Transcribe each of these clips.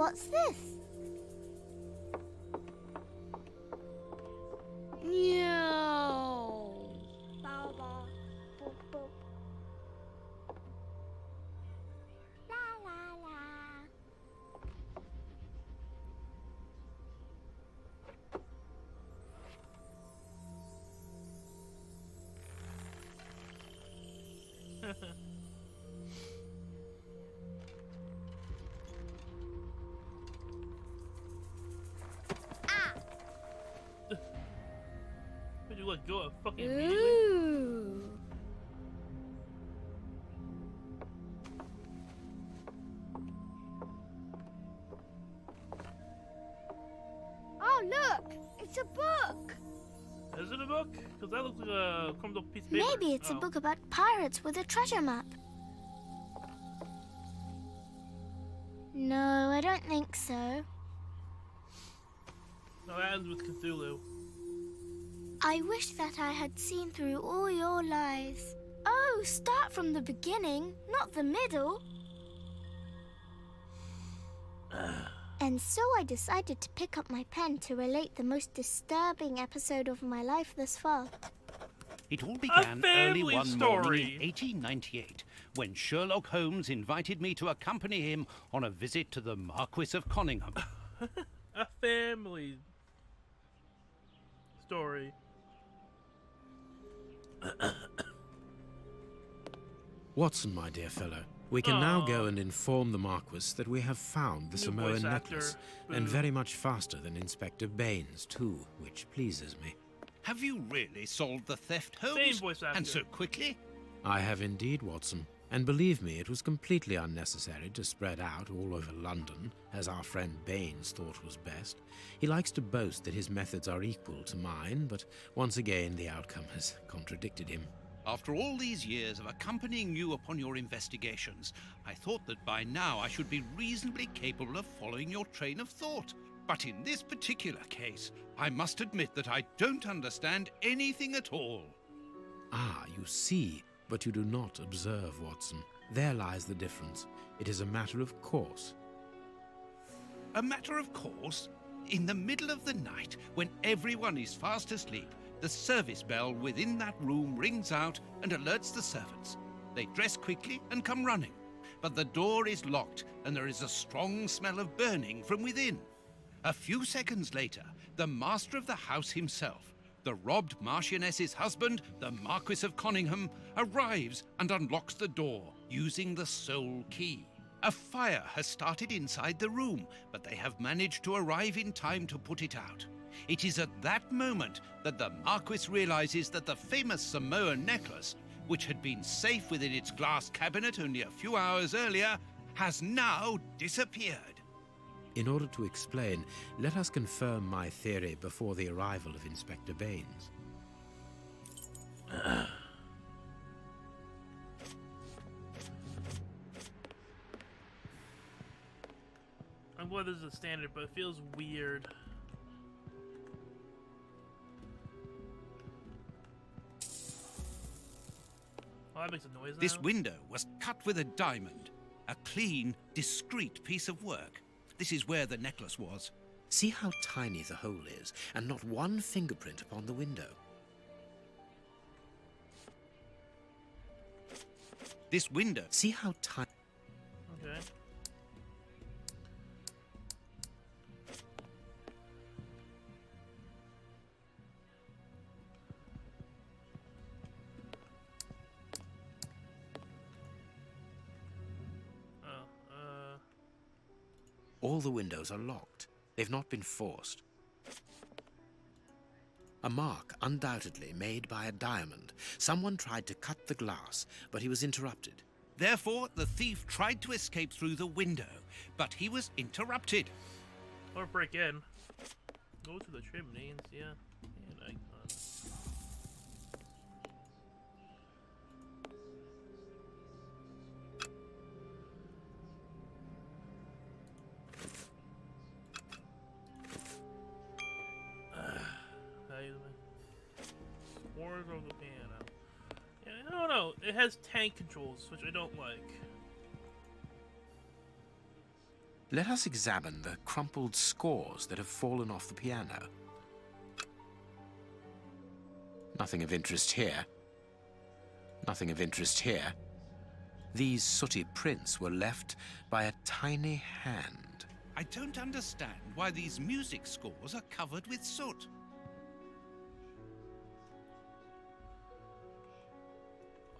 What's this? No. Ba, ba, boop, boop. La la la. Would you let go of fucking immediately? Ooh. Oh, look! It's a book! Is it a book? Because that looks like a crumpled up piece of paper. Maybe it's a book about pirates with a treasure map. No, I don't think so. No, that ends with Cthulhu. I wish that I had seen through all your lies. Oh, start from the beginning, not the middle. And so I decided to pick up my pen to relate the most disturbing episode of my life thus far. It all began early one story. morning in 1898 when Sherlock Holmes invited me to accompany him on a visit to the Marquis of Conyngham. A family story. Watson, my dear fellow, we can now go and inform the Marquis that we have found the New Samoan voice actor. necklace, and very much faster than Inspector Baines, too, which pleases me. Have you really solved the theft, Holmes? Same voice actor. And so quickly? I have indeed, Watson. And believe me, it was completely unnecessary to spread out all over London, as our friend Baines thought was best. He likes to boast that his methods are equal to mine, but once again the outcome has contradicted him. After all these years of accompanying you upon your investigations, I thought that by now I should be reasonably capable of following your train of thought. But in this particular case, I must admit that I don't understand anything at all. Ah, you see, but you do not observe, Watson. There lies the difference. It is a matter of course. A matter of course? In the middle of the night, when everyone is fast asleep, the service bell within that room rings out and alerts the servants. They dress quickly and come running. But the door is locked and there is a strong smell of burning from within. A few seconds later, the master of the house himself, the robbed Marchioness's husband, the Marquis of Conyngham, arrives and unlocks the door using the sole key. A fire has started inside the room, but they have managed to arrive in time to put it out. It is at that moment that the Marquis realizes that the famous Samoan necklace, which had been safe within its glass cabinet only a few hours earlier, has now disappeared. In order to explain, let us confirm my theory before the arrival of Inspector Baines. I'm glad this is a standard, but it feels weird. Oh, that makes a noise now. This window was cut with a diamond, a clean, discreet piece of work. This is where the necklace was. See how tiny the hole is, and not one fingerprint upon the window. This window. See how tiny... Okay. All the windows are locked. They've not been forced. A mark, undoubtedly made by a diamond. Someone tried to cut the glass, but he was interrupted. Therefore, the thief tried to escape through the window, but he was interrupted. Or break in. Go to the chimney and see an icon. Scores of the piano. Yeah, I don't know. It has tank controls, which I don't like. Let us examine the crumpled scores that have fallen off the piano. Nothing of interest here. Nothing of interest here. These sooty prints were left by a tiny hand. I don't understand why these music scores are covered with soot.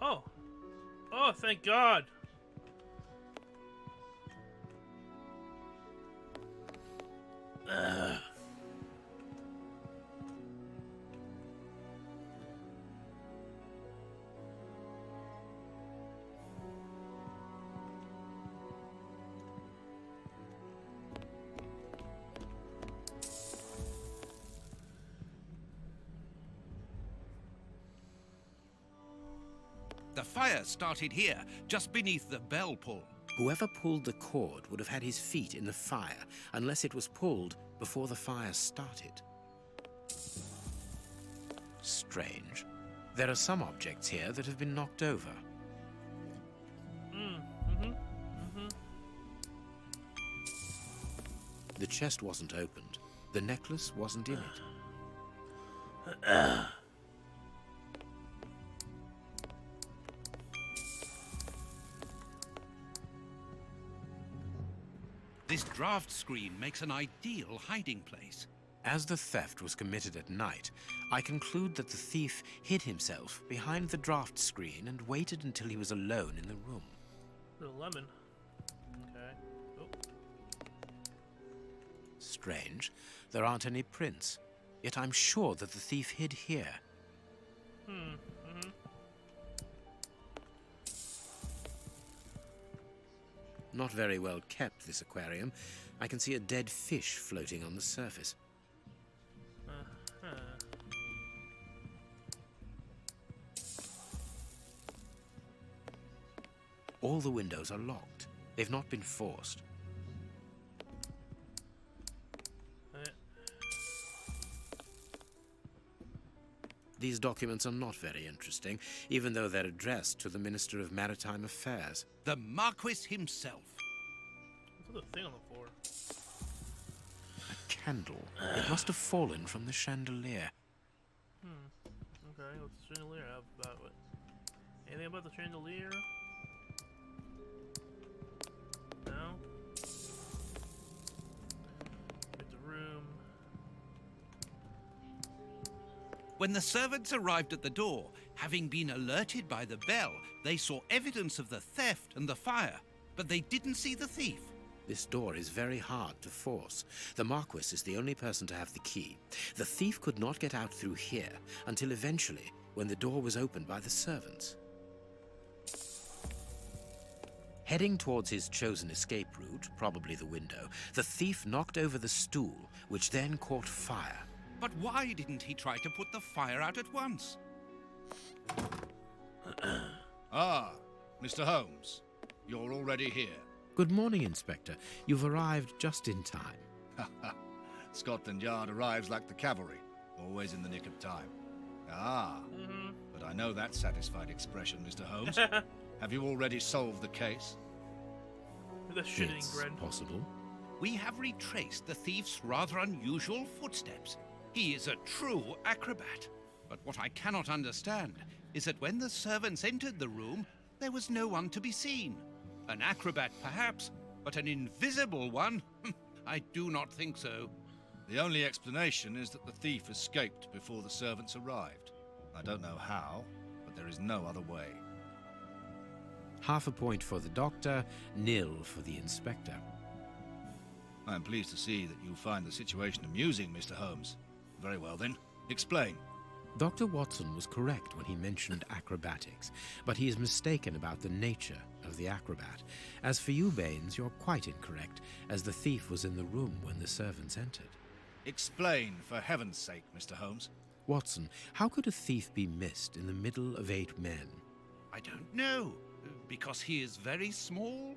Oh. Oh, thank God. Ugh. The fire started here, just beneath the bell pull. Whoever pulled the cord would have had his feet in the fire, unless it was pulled before the fire started. Strange. There are some objects here that have been knocked over. The chest wasn't opened. The necklace wasn't in it. This draft screen makes an ideal hiding place. As the theft was committed at night, I conclude that the thief hid himself behind the draft screen and waited until he was alone in the room. Little lemon. Okay. Oh. Strange. There aren't any prints. Yet I'm sure that the thief hid here. Not very well kept, this aquarium. I can see a dead fish floating on the surface. All the windows are locked. They've not been forced. These documents are not very interesting, even though they're addressed to the Minister of Maritime Affairs. The Marquis himself. What's the thing on the floor? A candle. It must have fallen from the chandelier. Okay, what's the chandelier have about it? Anything about the chandelier? No? Get the room. When the servants arrived at the door, having been alerted by the bell, they saw evidence of the theft and the fire, but they didn't see the thief. This door is very hard to force. The Marquis is the only person to have the key. The thief could not get out through here until eventually, when the door was opened by the servants. Heading towards his chosen escape route, probably the window, the thief knocked over the stool, which then caught fire. But why didn't he try to put the fire out at once? Ah, Mr. Holmes, you're already here. Good morning, Inspector. You've arrived just in time. Scotland Yard arrives like the cavalry, always in the nick of time. Ah, but I know that satisfied expression, Mr. Holmes. Have you already solved the case? The shitting It's grin. possible. We have retraced the thief's rather unusual footsteps. He is a true acrobat. But what I cannot understand is that when the servants entered the room, there was no one to be seen. An acrobat, perhaps, but an invisible one? I do not think so. The only explanation is that the thief escaped before the servants arrived. I don't know how, but there is no other way. Half a point for the doctor, nil for the inspector. I am pleased to see that you find the situation amusing, Mr. Holmes. Very well then, explain. Dr. Watson was correct when he mentioned acrobatics, but he is mistaken about the nature of the acrobat. As for you, Baines, you're quite incorrect, as the thief was in the room when the servants entered. Explain, for heaven's sake, Mr. Holmes. Watson, how could a thief be missed in the middle of 8 men? I don't know. Because he is very small?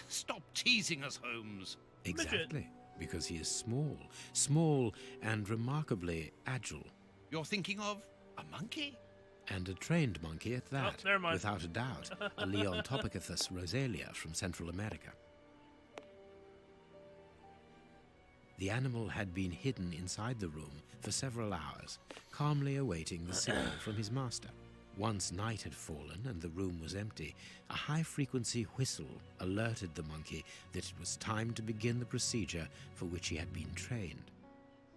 Stop teasing us, Holmes. Exactly, because he is small. Small and remarkably agile. You're thinking of a monkey? And a trained monkey at that, never mind. without a doubt. A Leontopithecus rosalia from Central America. The animal had been hidden inside the room for several hours, calmly awaiting the signal from his master. Once night had fallen and the room was empty, a high-frequency whistle alerted the monkey that it was time to begin the procedure for which he had been trained.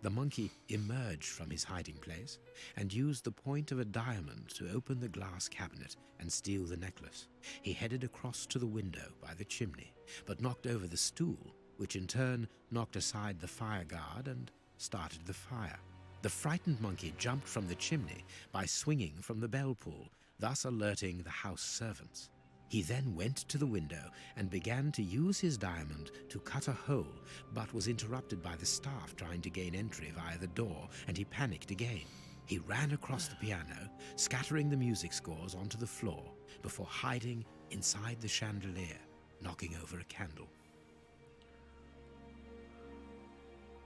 The monkey emerged from his hiding place and used the point of a diamond to open the glass cabinet and steal the necklace. He headed across to the window by the chimney, but knocked over the stool, which in turn knocked aside the fire guard and started the fire. The frightened monkey jumped from the chimney by swinging from the bell pull, thus alerting the house servants. He then went to the window and began to use his diamond to cut a hole, but was interrupted by the staff trying to gain entry via the door, and he panicked again. He ran across the piano, scattering the music scores onto the floor, before hiding inside the chandelier, knocking over a candle.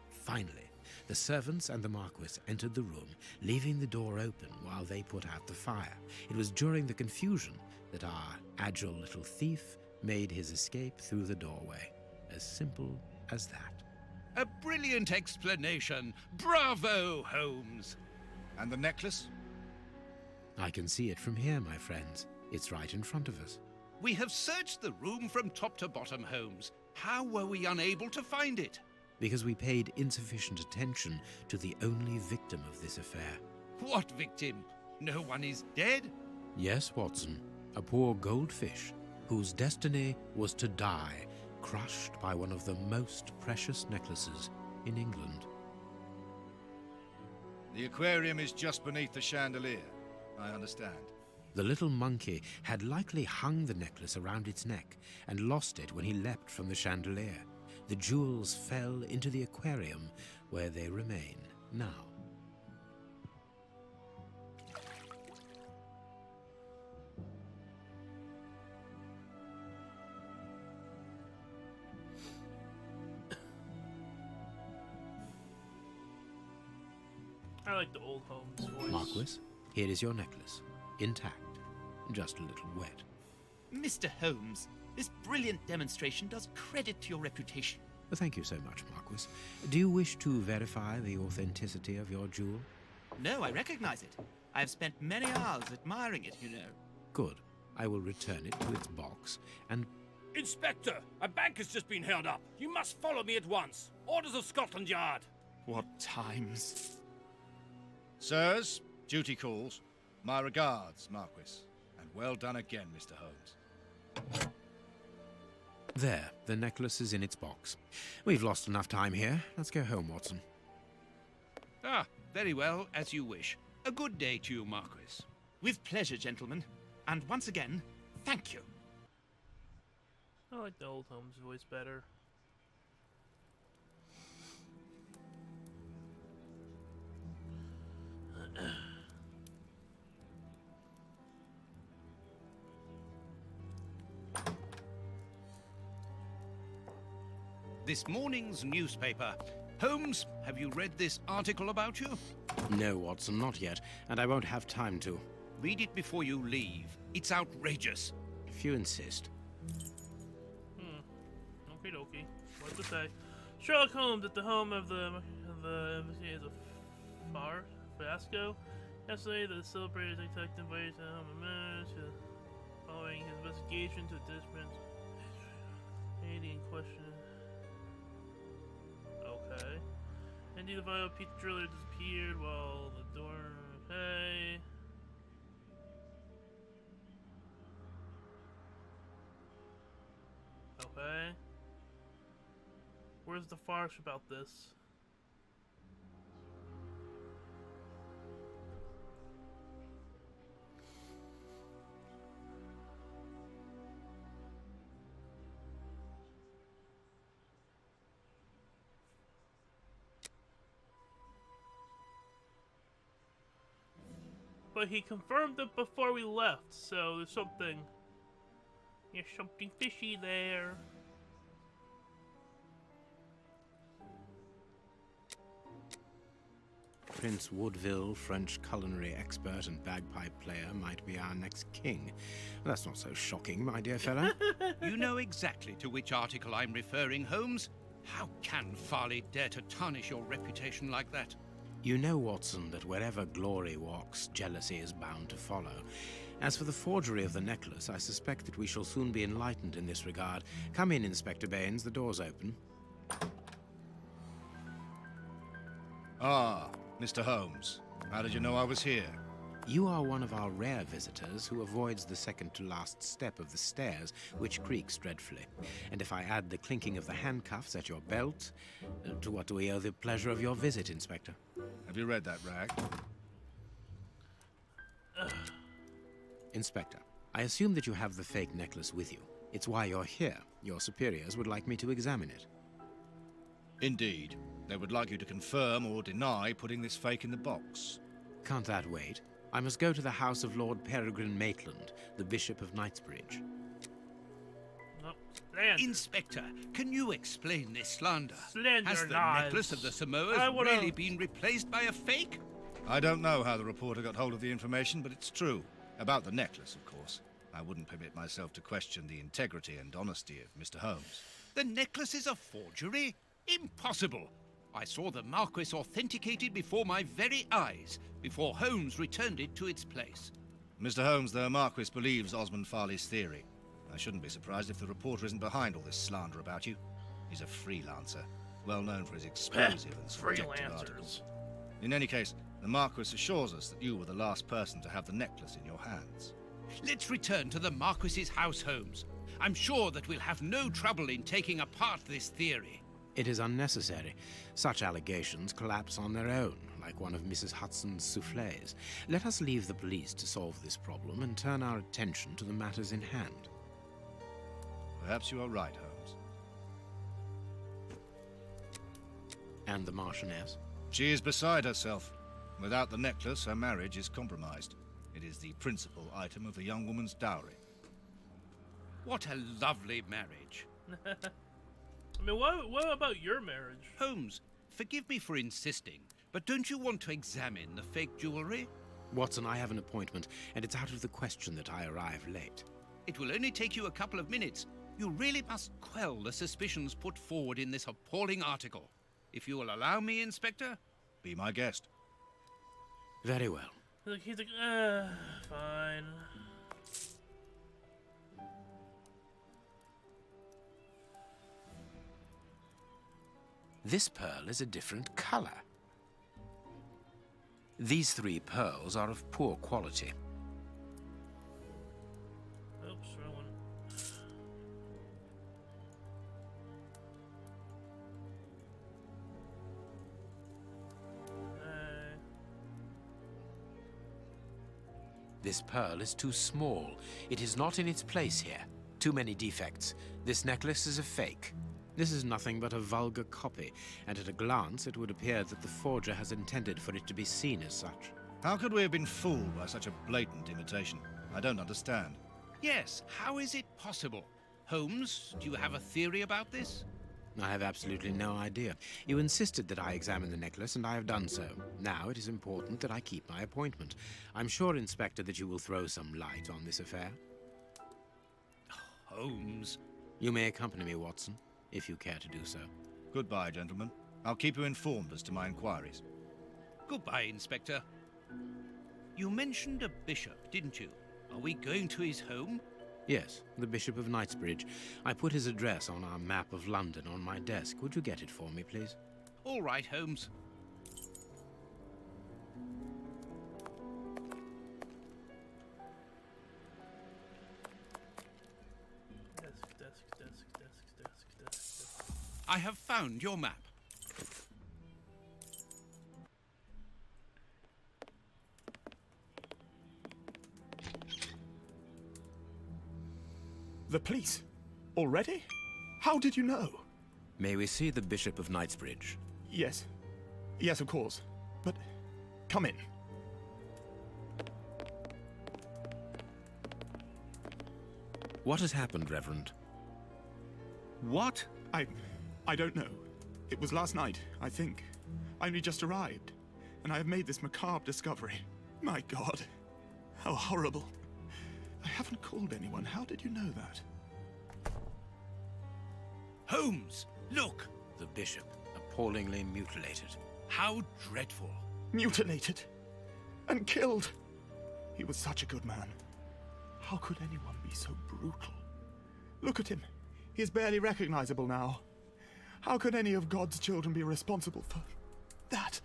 Finally, the servants and the Marquis entered the room, leaving the door open while they put out the fire. It was during the confusion that our agile little thief made his escape through the doorway. As simple as that. A brilliant explanation. Bravo, Holmes. And the necklace? I can see it from here, my friends. It's right in front of us. We have searched the room from top to bottom, Holmes. How were we unable to find it? Because we paid insufficient attention to the only victim of this affair. What victim? No one is dead? Yes, Watson, a poor goldfish whose destiny was to die, crushed by one of the most precious necklaces in England. The aquarium is just beneath the chandelier. I understand. The little monkey had likely hung the necklace around its neck and lost it when he leapt from the chandelier. The jewels fell into the aquarium, where they remain now. I like the old Holmes voice. Marquis, here is your necklace, intact, just a little wet. Mr. Holmes, this brilliant demonstration does credit to your reputation. Thank you so much, Marquis. Do you wish to verify the authenticity of your jewel? No, I recognize it. I have spent many hours admiring it, you know. Good. I will return it to its box and... Inspector, a bank has just been held up. You must follow me at once. Orders of Scotland Yard. What times? Sirs, duty calls. My regards, Marquis. And well done again, Mr. Holmes. There, the necklace is in its box. We've lost enough time here. Let's go home, Watson. Ah, very well, as you wish. A good day to you, Marquis. With pleasure, gentlemen. And once again, thank you. I like the old Holmes voice better. This morning's newspaper. Holmes, have you read this article about you? No, Watson, not yet, and I won't have time to. Read it before you leave. It's outrageous. If you insist. Okie dokie. What to say? Sherlock Holmes at the home of the investigators of Fiasco. Yesterday, the celebrated detective waited at home a minute following his investigation to the disappearance. Lady in question. Okay. Indeed, the vital pizza driller disappeared while the door. Okay. Okay. Where's the farce about this? But he confirmed it before we left, so there's something fishy there. Prince Woodville, French culinary expert and bagpipe player, might be our next king. That's not so shocking, my dear fellow. You know exactly to which article I'm referring, Holmes. How can Farley dare to tarnish your reputation like that? You know, Watson, that wherever glory walks, jealousy is bound to follow. As for the forgery of the necklace, I suspect that we shall soon be enlightened in this regard. Come in, Inspector Baines. The door's open. Ah, Mr. Holmes. How did you know I was here? You are one of our rare visitors who avoids the second-to-last step of the stairs, which creaks dreadfully. And if I add the clinking of the handcuffs at your belt, to what do we owe the pleasure of your visit, Inspector? Have you read that rag? Inspector, I assume that you have the fake necklace with you. It's why you're here. Your superiors would like me to examine it. Indeed. They would like you to confirm or deny putting this fake in the box. Can't that wait? I must go to the house of Lord Peregrine Maitland, the Bishop of Knightsbridge. Nope. Slander. Inspector, can you explain this slander? Slander Has the knives. necklace of the Samoas I wanna- really been replaced by a fake? I don't know how the reporter got hold of the information, but it's true. About the necklace, of course. I wouldn't permit myself to question the integrity and honesty of Mr. Holmes. The necklace is a forgery? Impossible! I saw the Marquis authenticated before my very eyes, before Holmes returned it to its place. Mr. Holmes, the Marquis believes Osmond Farley's theory. I shouldn't be surprised if the reporter isn't behind all this slander about you. He's a freelancer, well known for his explosive and subjective articles. Freelancers. In any case, the Marquis assures us that you were the last person to have the necklace in your hands. Let's return to the Marquis's house, Holmes. I'm sure that we'll have no trouble in taking apart this theory. It is unnecessary. Such allegations collapse on their own, like one of Mrs. Hudson's soufflés. Let us leave the police to solve this problem and turn our attention to the matters in hand. Perhaps you are right, Holmes. And the Marchioness? She is beside herself. Without the necklace, her marriage is compromised. It is the principal item of the young woman's dowry. What a lovely marriage. I mean, what about your marriage? Holmes, forgive me for insisting, but don't you want to examine the fake jewelry? Watson, I have an appointment, and it's out of the question that I arrive late. It will only take you a couple of minutes. You really must quell the suspicions put forward in this appalling article. If you will allow me, Inspector? Be my guest. Very well. He's like, fine. This pearl is a different color. These 3 pearls are of poor quality. Oops, wrong one. This pearl is too small. It is not in its place here. Too many defects. This necklace is a fake. This is nothing but a vulgar copy, and at a glance it would appear that the forger has intended for it to be seen as such. How could we have been fooled by such a blatant imitation? I don't understand. Yes, how is it possible? Holmes, do you have a theory about this? I have absolutely no idea. You insisted that I examine the necklace, and I have done so. Now it is important that I keep my appointment. I'm sure, Inspector, that you will throw some light on this affair. Holmes. You may accompany me, Watson, if you care to do so. Goodbye, gentlemen. I'll keep you informed as to my inquiries. Goodbye, Inspector. You mentioned a bishop, didn't you? Are we going to his home? Yes, the Bishop of Knightsbridge. I put his address on our map of London on my desk. Would you get it for me, please? All right, Holmes. Desk. I have found your map. The police? Already? How did you know? May we see the Bishop of Knightsbridge? Yes. Yes, of course. But come in. What has happened, Reverend? What? I don't know. It was last night, I think. I only just arrived, and I have made this macabre discovery. My God. How horrible. I haven't called anyone. How did you know that? Holmes, look! the bishop, appallingly mutilated. How dreadful. Mutilated. And killed. He was such a good man. How could anyone be so brutal? Look at him. He is barely recognizable now. How could any of God's children be responsible for that?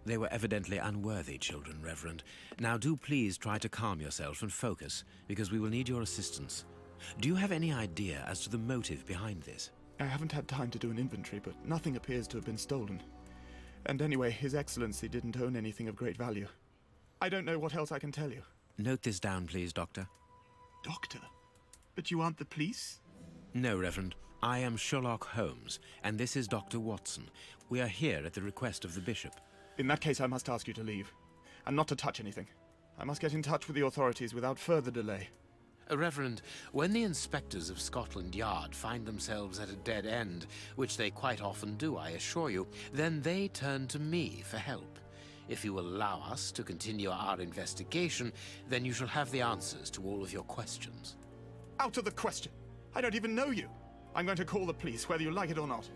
They were evidently unworthy children, Reverend. Now do please try to calm yourself and focus, because we will need your assistance. Do you have any idea as to the motive behind this? I haven't had time to do an inventory, but nothing appears to have been stolen. And anyway, His Excellency didn't own anything of great value. I don't know what else I can tell you. Note this down, please, Doctor. Doctor? But you aren't the police? No, Reverend. I am Sherlock Holmes, and this is Dr. Watson. We are here at the request of the bishop. In that case, I must ask you to leave, and not to touch anything. I must get in touch with the authorities without further delay. Reverend, when the inspectors of Scotland Yard find themselves at a dead end, which they quite often do, I assure you, then they turn to me for help. If you will allow us to continue our investigation, then you shall have the answers to all of your questions. Out of the question! I don't even know you! I'm going to call the police, whether you like it or not.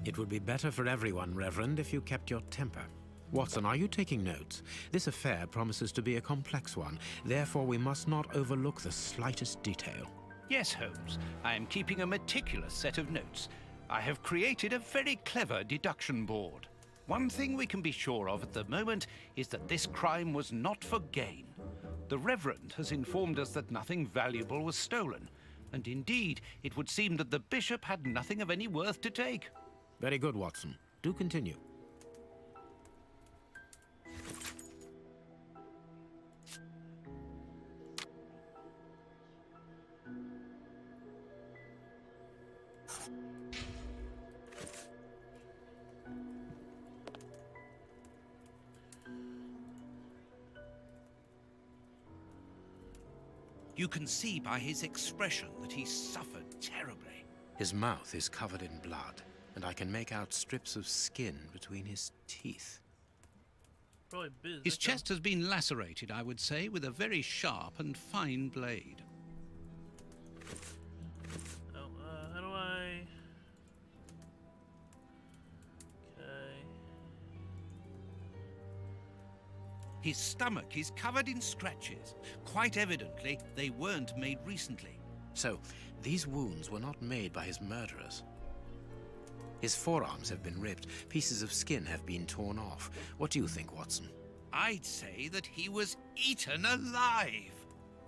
It would be better for everyone, Reverend, if you kept your temper. Watson, are you taking notes? This affair promises to be a complex one. Therefore, we must not overlook the slightest detail. Yes, Holmes. I am keeping a meticulous set of notes. I have created a very clever deduction board. One thing we can be sure of at the moment is that this crime was not for gain. The Reverend has informed us that nothing valuable was stolen, and indeed, it would seem that the bishop had nothing of any worth to take. Very good, Watson. Do continue. You can see by his expression that he suffered terribly. His mouth is covered in blood, and I can make out strips of skin between his teeth. Probably biz. His chest has been lacerated, I would say, with a very sharp and fine blade. Oh, how do I... Okay. His stomach is covered in scratches. Quite evidently, they weren't made recently. So, these wounds were not made by his murderers. His forearms have been ripped, pieces of skin have been torn off. What do you think, Watson? I'd say that he was eaten alive.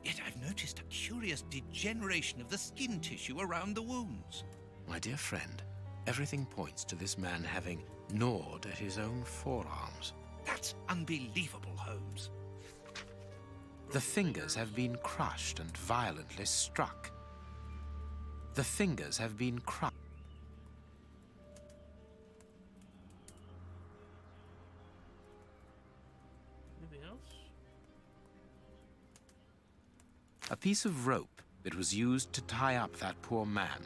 Yet I've noticed a curious degeneration of the skin tissue around the wounds. My dear friend, everything points to this man having gnawed at his own forearms. That's unbelievable, Holmes. The fingers have been crushed and violently struck. The fingers have been crushed. Anything else? A piece of rope that was used to tie up that poor man.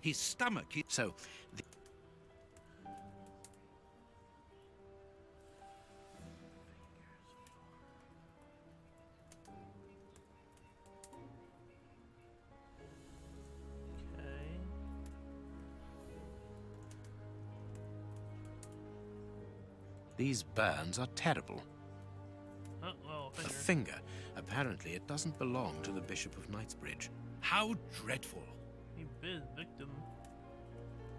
His stomach is... So, Okay. these burns are terrible. Oh, well, A finger. Apparently, it doesn't belong to the Bishop of Knightsbridge. How dreadful. He biz victim.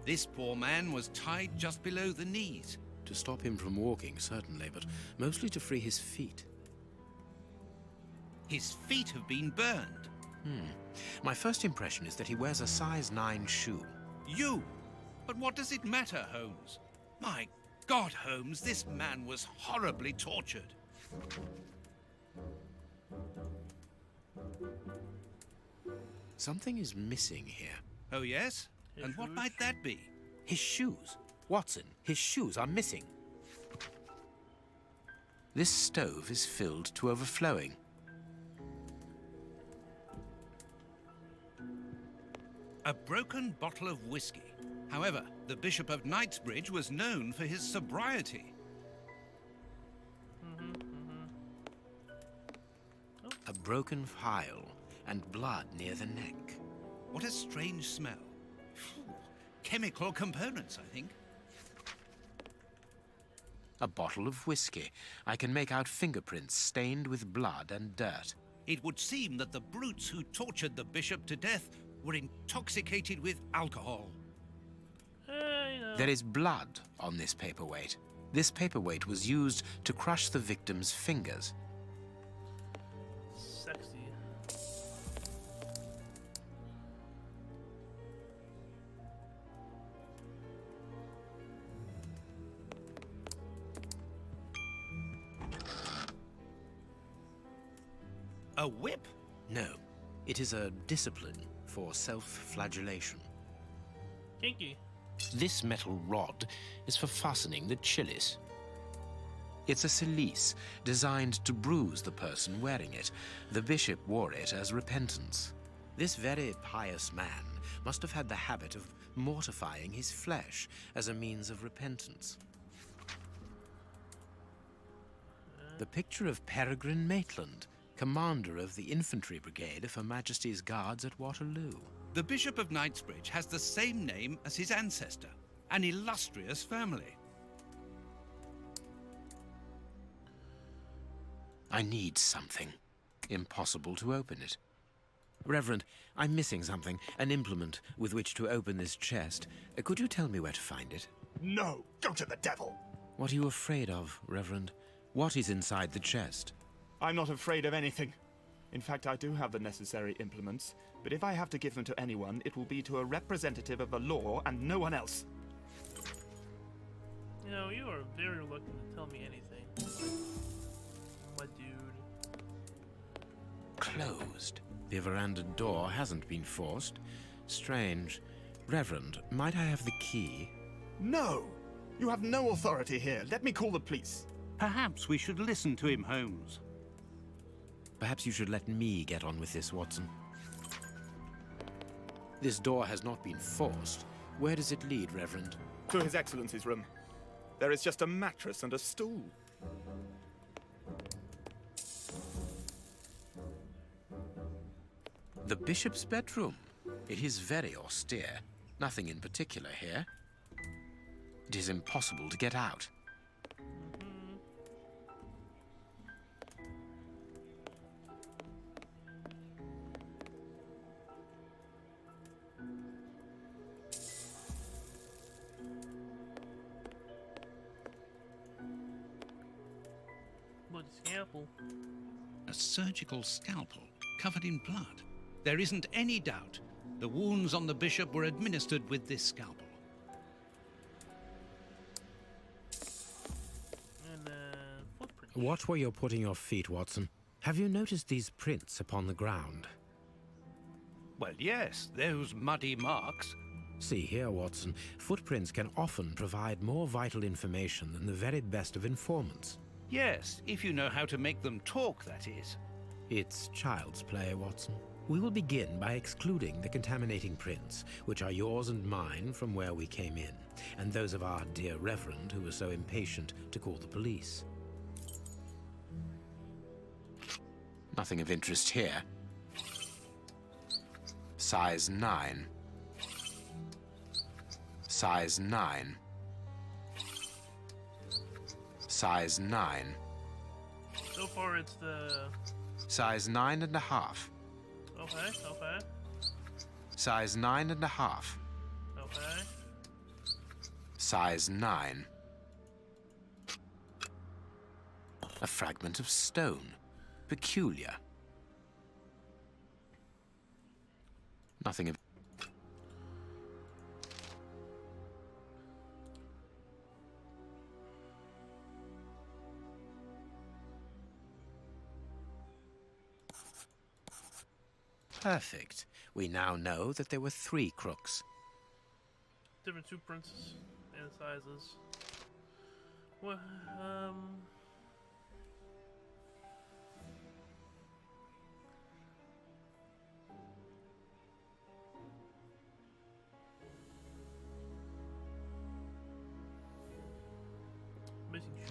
This poor man was tied just below the knees. To stop him from walking, certainly, but mostly to free his feet. His feet have been burned. My first impression is that he wears a size 9 shoe. You! But what does it matter, Holmes? My God, Holmes, this man was horribly tortured. Something is missing here. Oh, yes? And what shoes? might that be? His shoes. Watson, his shoes are missing. This stove is filled to overflowing. A broken bottle of whiskey. However, the Bishop of Knightsbridge was known for his sobriety. A broken phial and blood near the neck. What a strange smell. Phew. Chemical components, I think. A bottle of whiskey. I can make out fingerprints stained with blood and dirt. It would seem that the brutes who tortured the bishop to death were intoxicated with alcohol. There is blood on this paperweight. This paperweight was used to crush the victim's fingers. Sexy. A whip? No, it is a discipline for self-flagellation. Kinky. This metal rod is for fastening the chilies. It's a cilice designed to bruise the person wearing it. The bishop wore it as repentance. This very pious man must have had the habit of mortifying his flesh as a means of repentance. The picture of Peregrine Maitland, commander of the infantry brigade of Her Majesty's Guards at Waterloo. The Bishop of Knightsbridge has the same name as his ancestor, an illustrious family. I need something. Impossible to open it. Reverend, I'm missing something, an implement with which to open this chest. Could you tell me where to find it? No, go to the devil. What are you afraid of, Reverend? What is inside the chest? I'm not afraid of anything. In fact, I do have the necessary implements, but if I have to give them to anyone, it will be to a representative of the law and no one else. You know, you are very reluctant to tell me anything. My dude. Closed. The veranda door hasn't been forced. Strange. Reverend, might I have the key? No! You have no authority here. Let me call the police. Perhaps we should listen to him, Holmes. Perhaps you should let me get on with this, Watson. This door has not been forced. Where does it lead, Reverend? To His Excellency's room. There is just a mattress and a stool. The bishop's bedroom. It is very austere. Nothing in particular here. It is impossible to get out. Bloody scalpel. A surgical scalpel covered in blood. There isn't any doubt the wounds on the bishop were administered with this scalpel. And footprint. Watch where you're putting your feet, Watson. Have you noticed these prints upon the ground? Well, yes, those muddy marks. See here, Watson. Footprints can often provide more vital information than the very best of informants. Yes, if you know how to make them talk, that is. It's child's play, Watson. We will begin by excluding the contaminating prints, which are yours and mine from where we came in, and those of our dear Reverend who was so impatient to call the police. Nothing of interest here. Size 9. Size 9. Size 9. So far, it's the. Size 9.5. Okay, okay, Size 9.5. okay. Size 9. A fragment of stone. Peculiar. Nothing of... Perfect. We now know that there were 3 crooks. Different footprints and sizes. Well,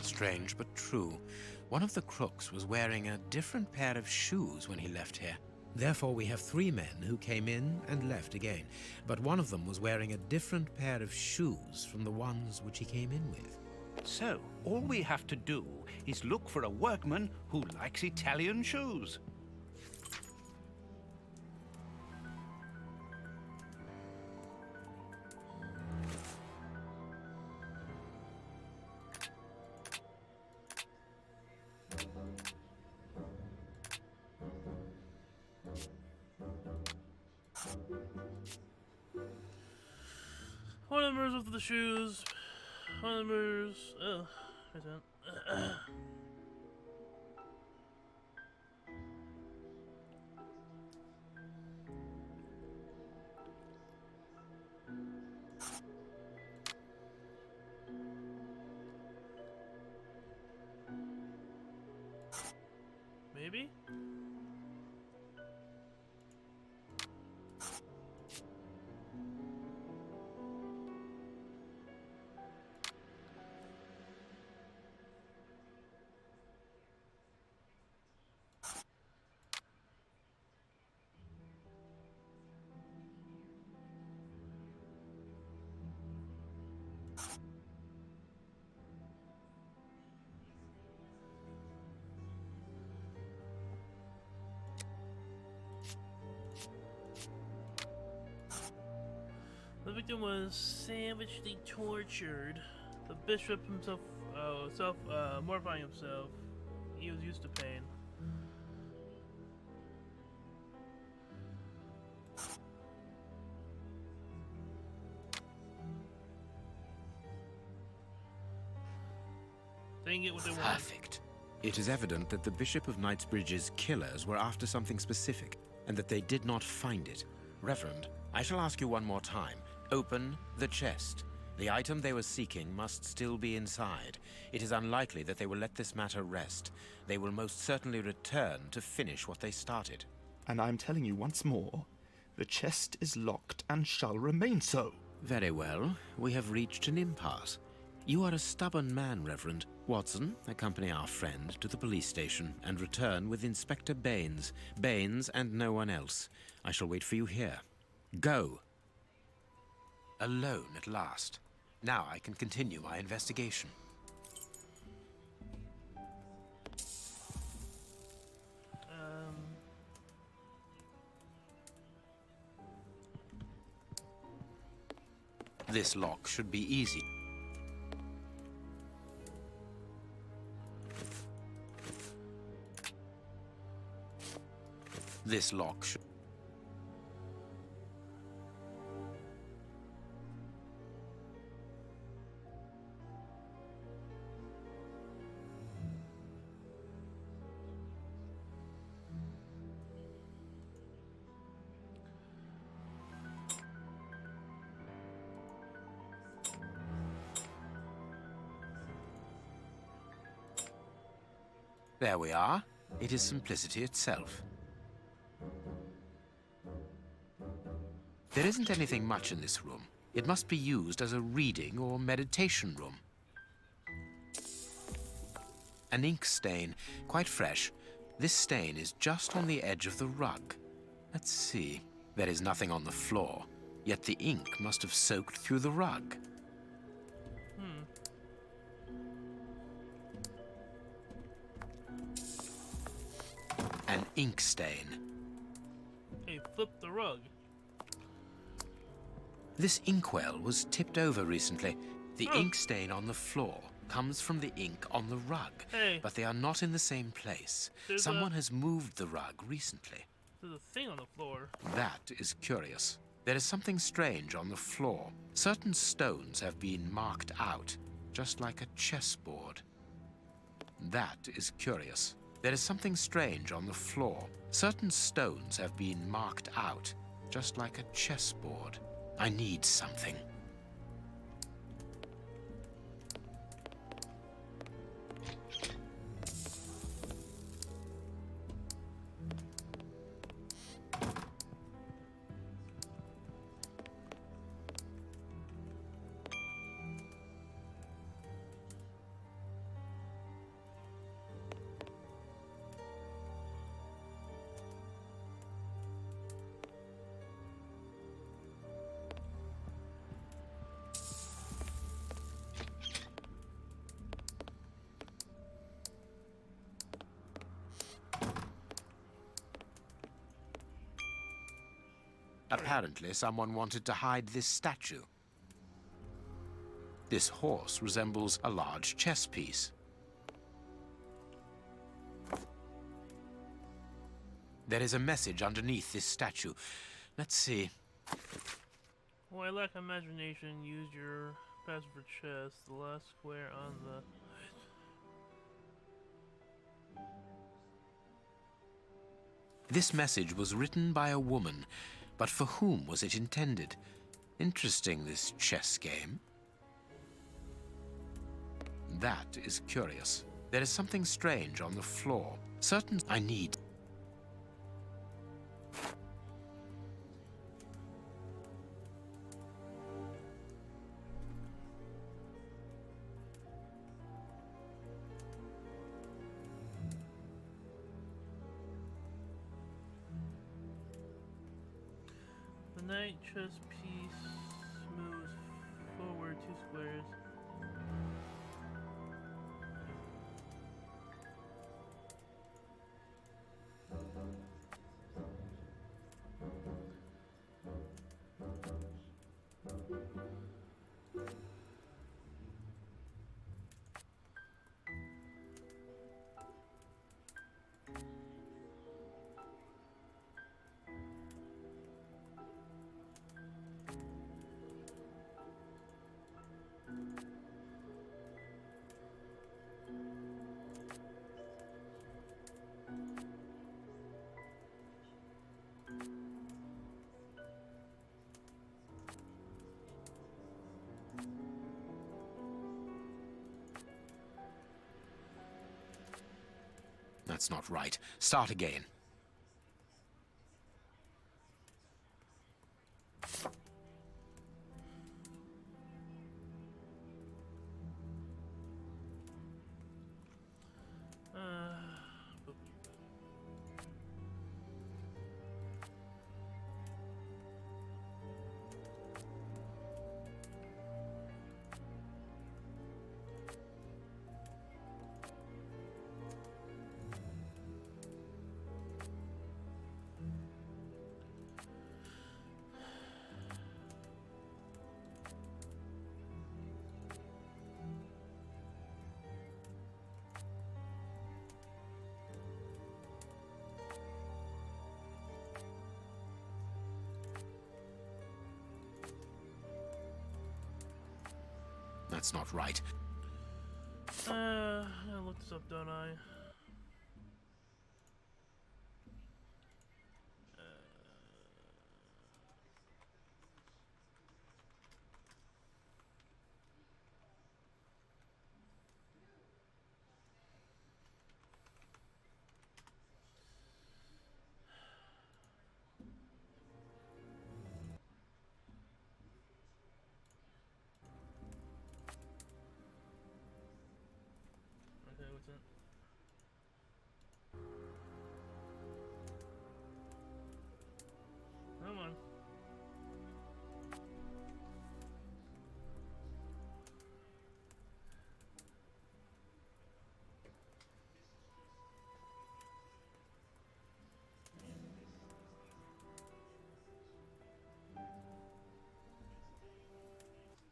Strange but true. One of the crooks was wearing a different pair of shoes when he left here. Therefore, we have 3 men who came in and left again, but one of them was wearing a different pair of shoes from the ones which he came in with. So, all we have to do is look for a workman who likes Italian shoes. One of them is with the shoes. One of them is... Oh, wait a minute. Maybe? The victim was savagely tortured. The bishop himself, mortifying himself. He was used to pain. They can get what they want. Perfect. It is evident that the Bishop of Knightsbridge's killers were after something specific, and that they did not find it. Reverend, I shall ask you one more time. Open the chest. The item they were seeking must still be inside. It is unlikely that they will let this matter rest. They will most certainly return to finish what they started. And I'm telling you once more, the chest is locked and shall remain so. Very well. We have reached an impasse. You are a stubborn man, Reverend. Watson, accompany our friend to the police station and return with Inspector Baines. Baines and no one else. I shall wait for you here. Go! Alone at last. Now I can continue my investigation. This lock should be easy. This lock should... There we are. It is simplicity itself. There isn't anything much in this room. It must be used as a reading or meditation room. An ink stain, quite fresh. This stain is just on the edge of the rug. Let's see. There is nothing on the floor, yet the ink must have soaked through the rug. An ink stain. Hey, flip the rug. This inkwell was tipped over recently. The ink stain on the floor comes from the ink on the rug. Hey. But they are not in the same place. Someone has moved the rug recently. There's a thing on the floor. That is curious. There is something strange on the floor. Certain stones have been marked out, just like a chessboard. That is curious. There is something strange on the floor. Certain stones have been marked out, just like a chessboard. I need something. Apparently, someone wanted to hide this statue. This horse resembles a large chess piece. There is a message underneath this statue. Let's see. Well, I lack imagination. Use your password for chess. The last square on the... This message was written by a woman, but for whom was it intended? Interesting, this chess game. That is curious. There is something strange on the floor. Certain I need. The knight chess piece moves forward 2 squares. That's not right. Start again. That's not right. I look this up, don't I? Okay, what's it? Come on. Is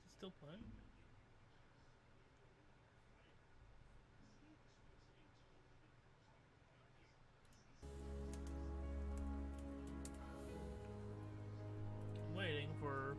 it still playing? Waiting for...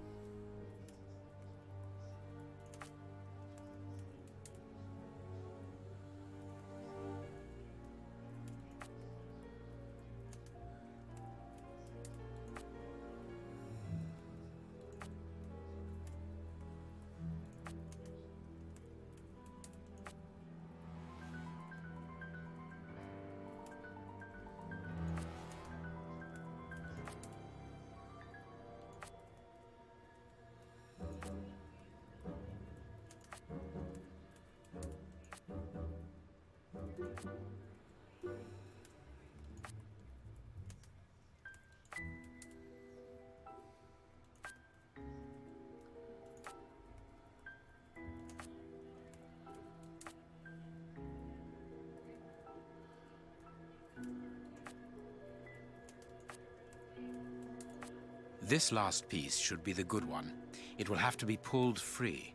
This last piece should be the good one. It will have to be pulled free.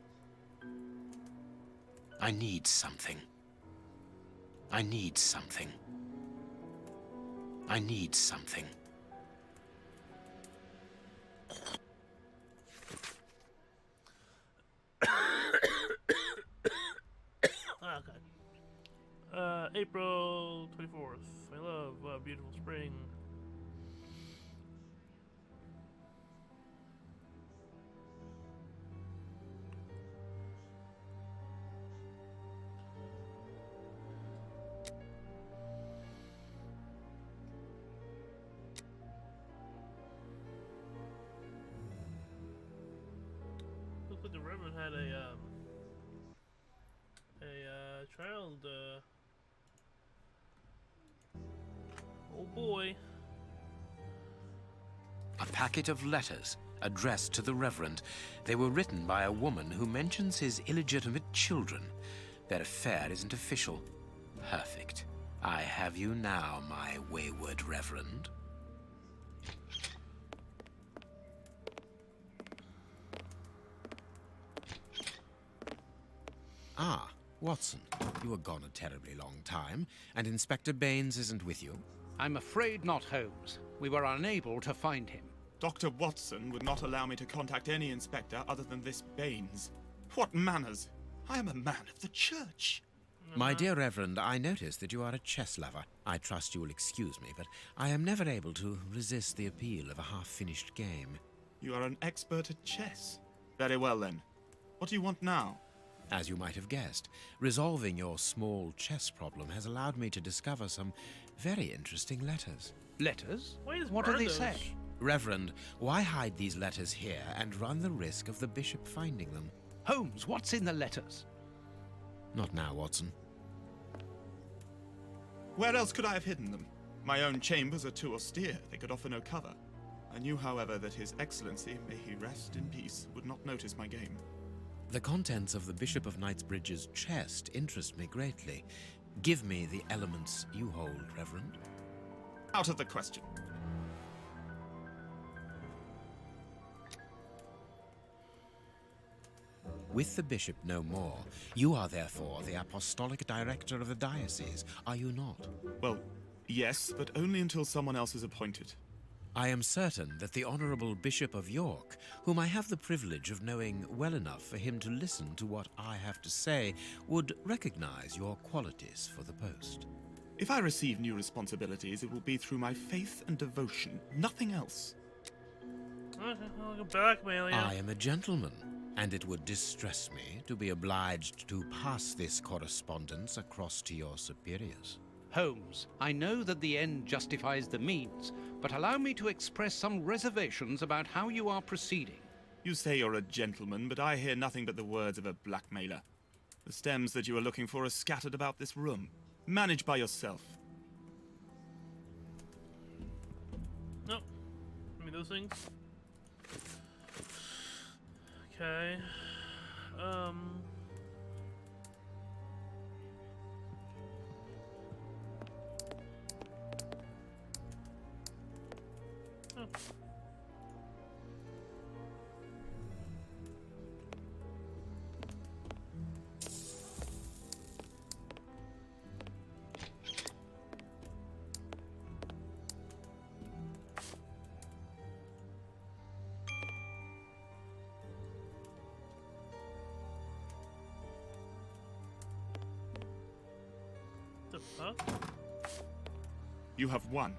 I need something. I need something. I need something. Okay. April 24th. I love beautiful spring. Looks like the Reverend had a child. Oh boy. A packet of letters addressed to the Reverend. They were written by a woman who mentions his illegitimate children. Their affair isn't official. Perfect. I have you now, my wayward Reverend. Ah, Watson. You were gone a terribly long time, and Inspector Baines isn't with you. I'm afraid not, Holmes. We were unable to find him. Dr. Watson would not allow me to contact any inspector other than this Baines. What manners! I am a man of the church. My dear Reverend, I notice that you are a chess lover. I trust you will excuse me, but I am never able to resist the appeal of a half-finished game. You are an expert at chess. Very well, then. What do you want now? As you might have guessed, resolving your small chess problem has allowed me to discover some very interesting letters. Letters? Where's What do they Bardos? say? Reverend, why hide these letters here and run the risk of the bishop finding them? Holmes, what's in the letters? Not now, Watson. Where else could I have hidden them? My own chambers are too austere. They could offer no cover. I knew, however, that His Excellency, may he rest in peace, would not notice my game. The contents of the Bishop of Knightsbridge's chest interest me greatly. Give me the elements you hold, Reverend. Out of the question. With the bishop no more, you are therefore the apostolic director of the diocese, are you not? Well, yes, but only until someone else is appointed. I am certain that the Honourable Bishop of York, whom I have the privilege of knowing well enough for him to listen to what I have to say, would recognize your qualities for the post. If I receive new responsibilities, it will be through my faith and devotion, nothing else. Okay, I'll go blackmail you. I am a gentleman, and it would distress me to be obliged to pass this correspondence across to your superiors. Holmes, I know that the end justifies the means, but allow me to express some reservations about how you are proceeding. You say you're a gentleman, but I hear nothing but the words of a blackmailer. The stems that you are looking for are scattered about this room. Manage by yourself. Nope. Give me those things. Okay. Oh. The fuck? You have won.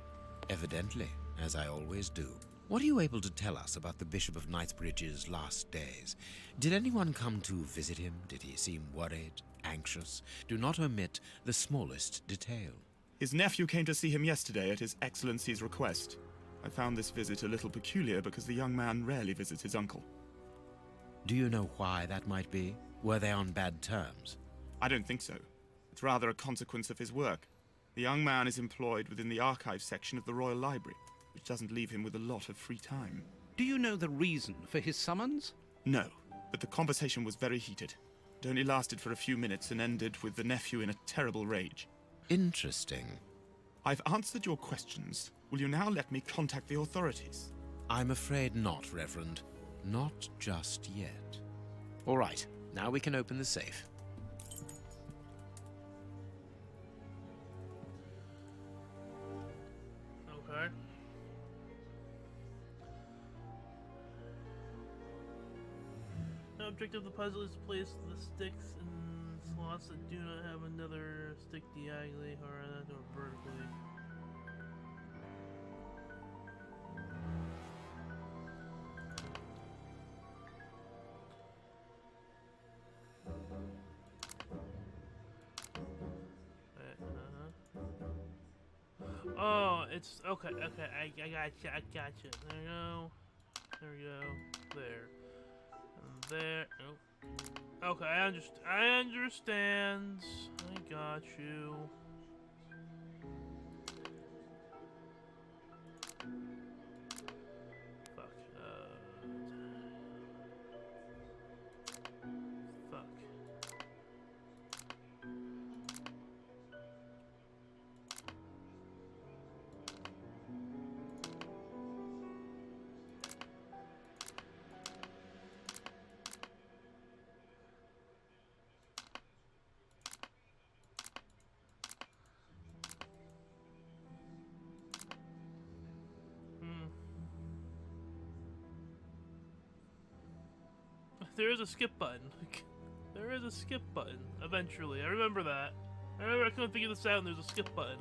Evidently, as I always do. What are you able to tell us about the Bishop of Knightsbridge's last days? Did anyone come to visit him? Did he seem worried, anxious? Do not omit the smallest detail. His nephew came to see him yesterday at His Excellency's request. I found this visit a little peculiar because the young man rarely visits his uncle. Do you know why that might be? Were they on bad terms? I don't think so. It's rather a consequence of his work. The young man is employed within the archive section of the Royal Library, which doesn't leave him with a lot of free time. Do you know the reason for his summons? No, but the conversation was very heated. It only lasted for a few minutes and ended with the nephew in a terrible rage. Interesting. I've answered your questions. Will you now let me contact the authorities? I'm afraid not, Reverend. Not just yet. All right, now we can open the safe. Okay. The object of the puzzle is to place the sticks in slots that do not have another stick diagonally, horizontally, or vertically. Oh, it's okay. Okay, I gotcha. I gotcha. There we go. There we go. There. And there. Oh. Okay, I understand. I understand. I got you. Fuck. Fuck. There is a skip button. There is a skip button, eventually. I remember that. I remember I couldn't figure this out and there's a skip button.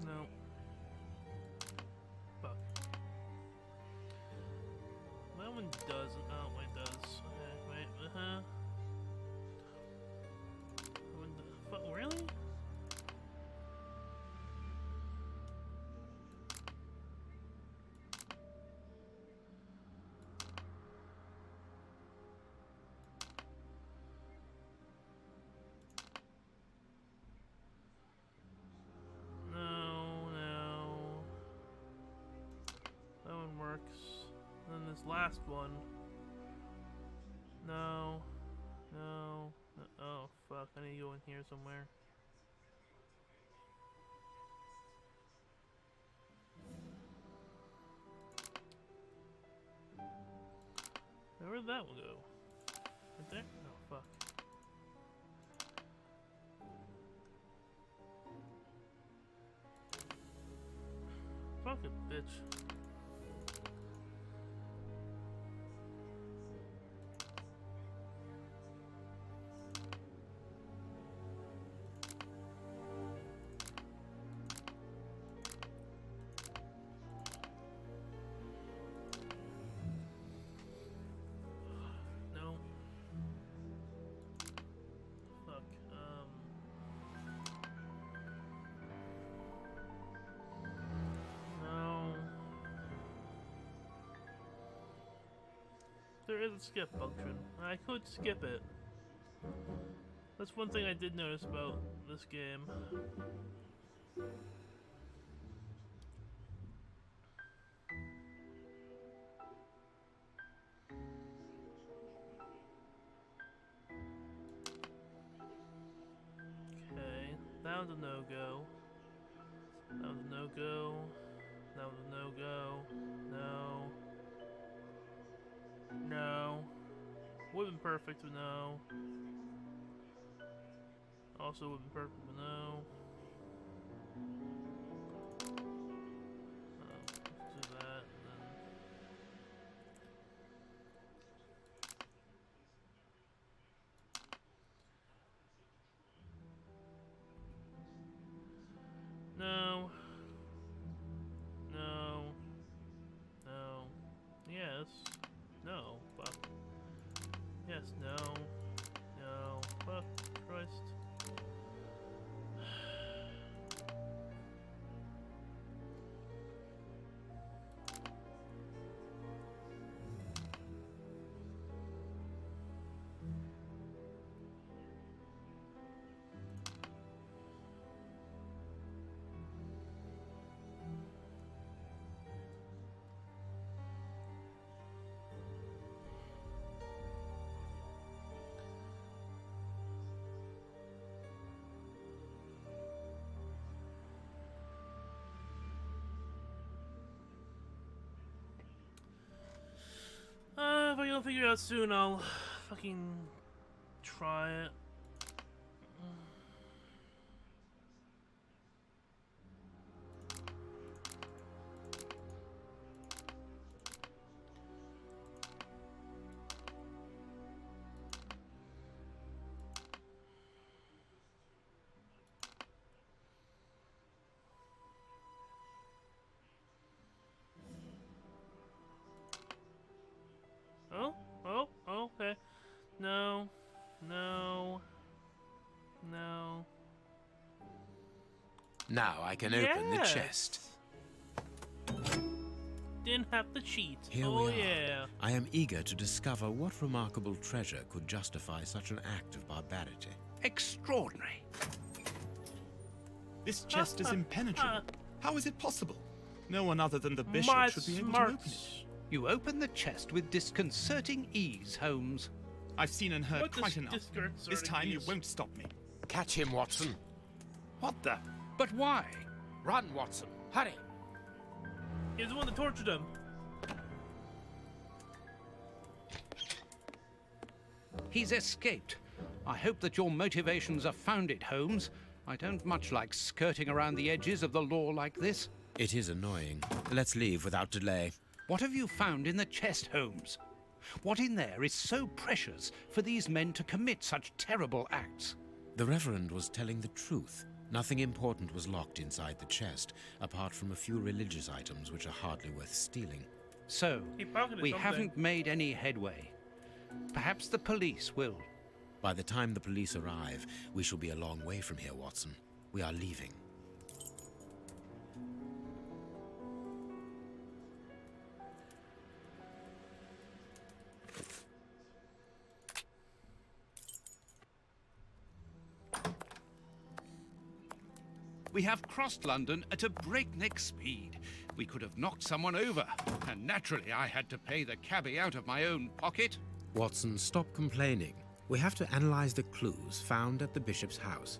No. Fuck. That one doesn't. Oh, wait, it does. Okay, wait, That one fuck, really? No, no. That one works. And then this last one. No. No. Oh, fuck. I need to go in here somewhere. Where did that one go? Right there? Oh, fuck. Fucking bitch. No. Fuck. No. There is a skip function. I could skip it. That's one thing I did notice about this game. Okay, that was a no-go. That was a no-go. That was a no-go. No. No. Would've been perfect, but no. Also would've been perfect, but no. Let's do that, and then... No. No. No. Yes. No. Fuck. Yes, no. No. Fuck. Christ. I'll figure it out soon. I'll fucking try it. Oh, okay. No. Now I can open the Yes. chest. Didn't have to cheat. Here Oh we are. yeah. I am eager to discover what remarkable treasure could justify such an act of barbarity. Extraordinary. This chest is impenetrable. How is it possible? No one other than the bishop My should be able to open it. smarts. You open the chest with disconcerting ease, Holmes. I've seen and heard What quite does enough. disconcerting This time you mean? won't stop me. Catch him, Watson. What the? But why? Run, Watson. Hurry. He's the one that tortured him. He's escaped. I hope that your motivations are founded, Holmes. I don't much like skirting around the edges of the law like this. It is annoying. Let's leave without delay. What have you found in the chest, Holmes? What in there is so precious for these men to commit such terrible acts? The Reverend was telling the truth. Nothing important was locked inside the chest, apart from a few religious items which are hardly worth stealing. So, He pocketed we something. haven't made any headway. Perhaps the police will. By the time the police arrive, we shall be a long way from here, Watson. We are leaving. We have crossed London at a breakneck speed. We could have knocked someone over, and naturally I had to pay the cabbie out of my own pocket. Watson, stop complaining. We have to analyze the clues found at the bishop's house.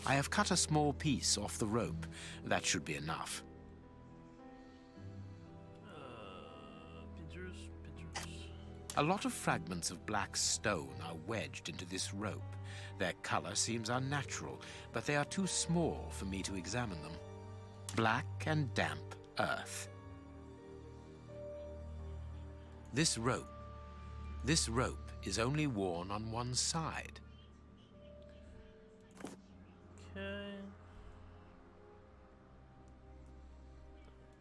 I have cut a small piece off the rope. That should be enough. Pictures. A lot of fragments of black stone are wedged into this rope. Their color seems unnatural, but they are too small for me to examine them. Black and damp earth. This rope is only worn on one side. Okay.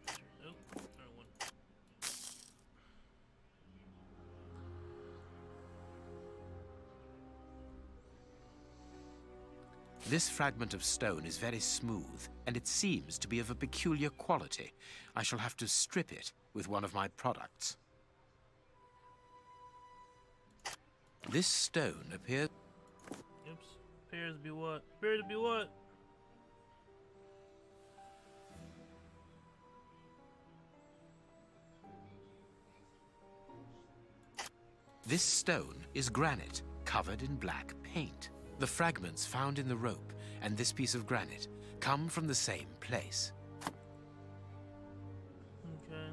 Oh, wrong one. This fragment of stone is very smooth, and it seems to be of a peculiar quality. I shall have to strip it with one of my products. This stone appears... Oops. Appears to be what? Appears to be what? This stone is granite, covered in black paint. The fragments found in the rope and this piece of granite come from the same place. Okay.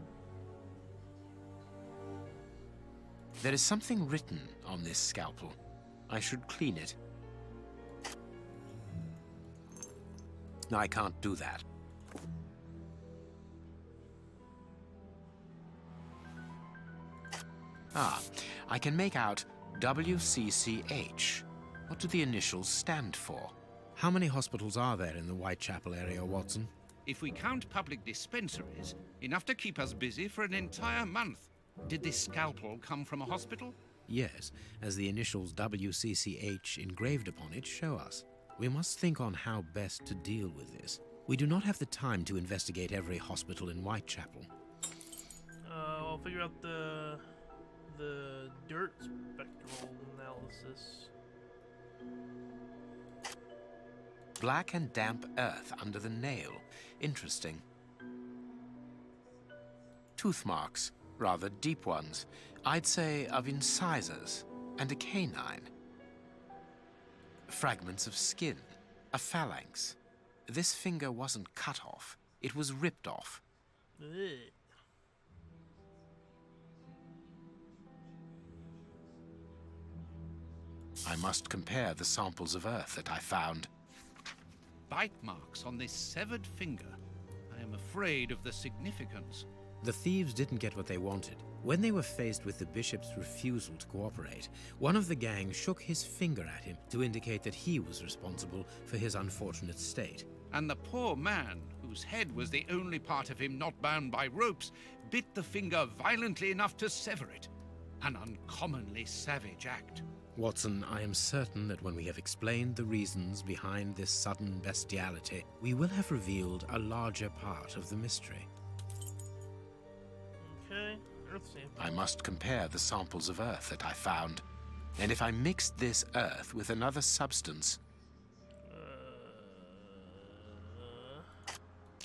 There is something written on this scalpel. I should clean it. I can't do that. Ah, I can make out WCCH. What do the initials stand for? How many hospitals are there in the Whitechapel area, Watson? If we count public dispensaries, enough to keep us busy for an entire month. Did this scalpel come from a hospital? Yes, as the initials WCCH engraved upon it show us. We must think on how best to deal with this. We do not have the time to investigate every hospital in Whitechapel. I'll figure out the dirt spectral analysis. Black and damp earth under the nail. Interesting. Tooth marks, rather deep ones. I'd say of incisors and a canine. Fragments of skin, a phalanx. This finger wasn't cut off, it was ripped off. Ugh. I must compare the samples of earth that I found. Bite marks on this severed finger. I am afraid of the significance. The thieves didn't get what they wanted. When they were faced with the bishop's refusal to cooperate, one of the gang shook his finger at him to indicate that he was responsible for his unfortunate state. And the poor man, whose head was the only part of him not bound by ropes, bit the finger violently enough to sever it. An uncommonly savage act. Watson, I am certain that when we have explained the reasons behind this sudden bestiality, we will have revealed a larger part of the mystery. Okay, earth sample. I must compare the samples of earth that I found. And if I mixed this earth with another substance...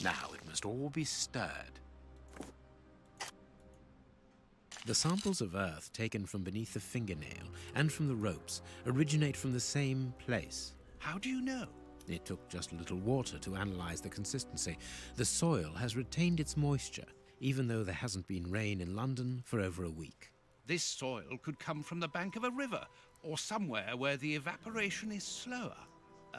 Now it must all be stirred. The samples of earth taken from beneath the fingernail and from the ropes originate from the same place. How do you know? It took just a little water to analyze the consistency. The soil has retained its moisture, even though there hasn't been rain in London for over a week. This soil could come from the bank of a river, or somewhere where the evaporation is slower.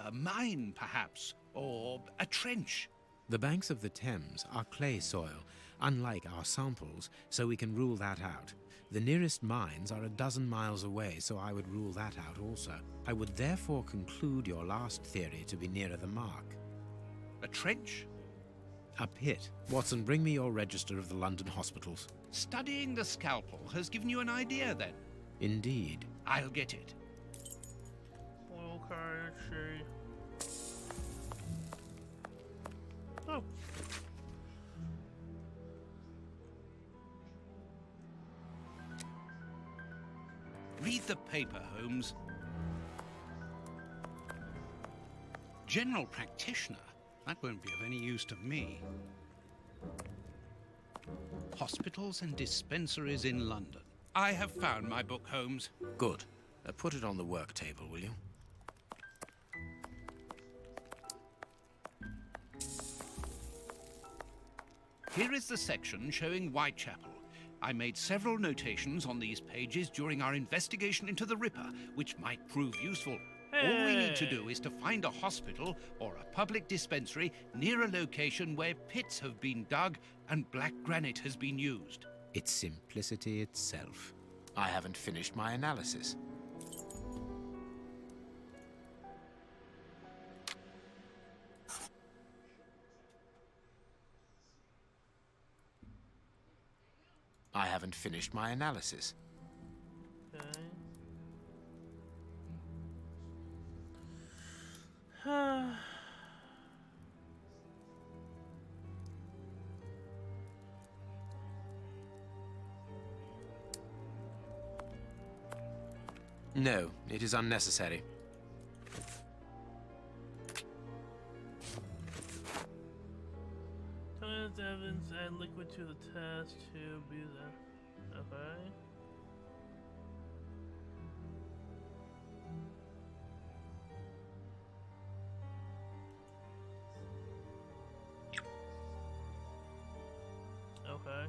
A mine, perhaps, or a trench. The banks of the Thames are clay soil, unlike our samples, so we can rule that out. The nearest mines are 12 miles away, so I would rule that out also. I would therefore conclude your last theory to be nearer the mark. A trench? A pit. Watson, bring me your register of the London hospitals. Studying the scalpel has given you an idea, then? Indeed. I'll get it. Oil card, sherry. Oh. Read the paper, Holmes. General practitioner? That won't be of any use to me. Hospitals and dispensaries in London. I have found my book, Holmes. Good. Put it on the work table, will you? Here is the section showing Whitechapel. I made several notations on these pages during our investigation into the Ripper, which might prove useful. All we need to do is to find a hospital or a public dispensary near a location where pits have been dug and black granite has been used. It's simplicity itself. I haven't finished my analysis. I haven't finished my analysis. Okay. No, it is unnecessary. Tons of evidence, add liquid to the test to be the... Okay. Okay.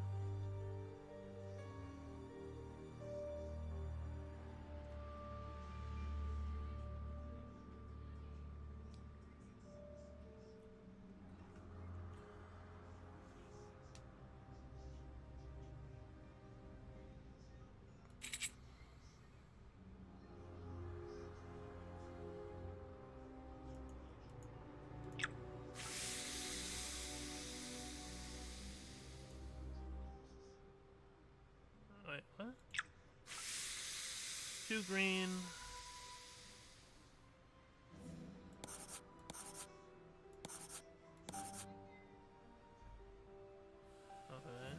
Wait, what? 2 green. Okay.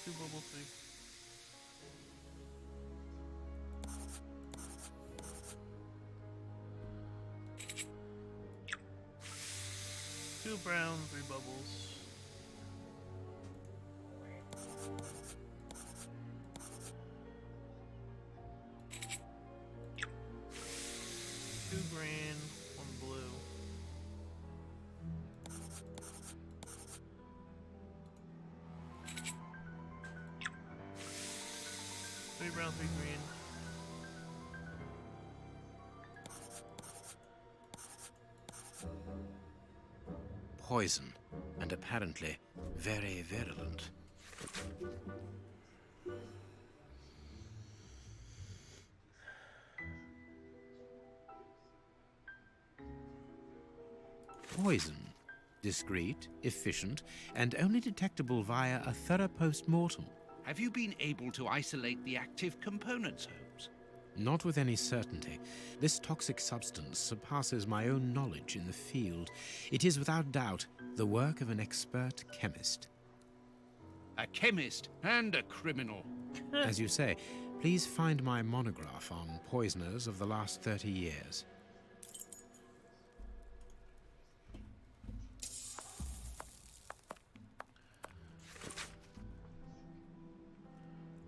2 bubble 3. Two brown, 3 bubbles. 3 brown, 3 green. Poison, and apparently very virulent. Poison. Discreet, efficient, and only detectable via a thorough post-mortem. Have you been able to isolate the active components, Holmes? Not with any certainty. This toxic substance surpasses my own knowledge in the field. It is without doubt the work of an expert chemist. A chemist and a criminal. As you say, please find my monograph on poisoners of the last 30 years.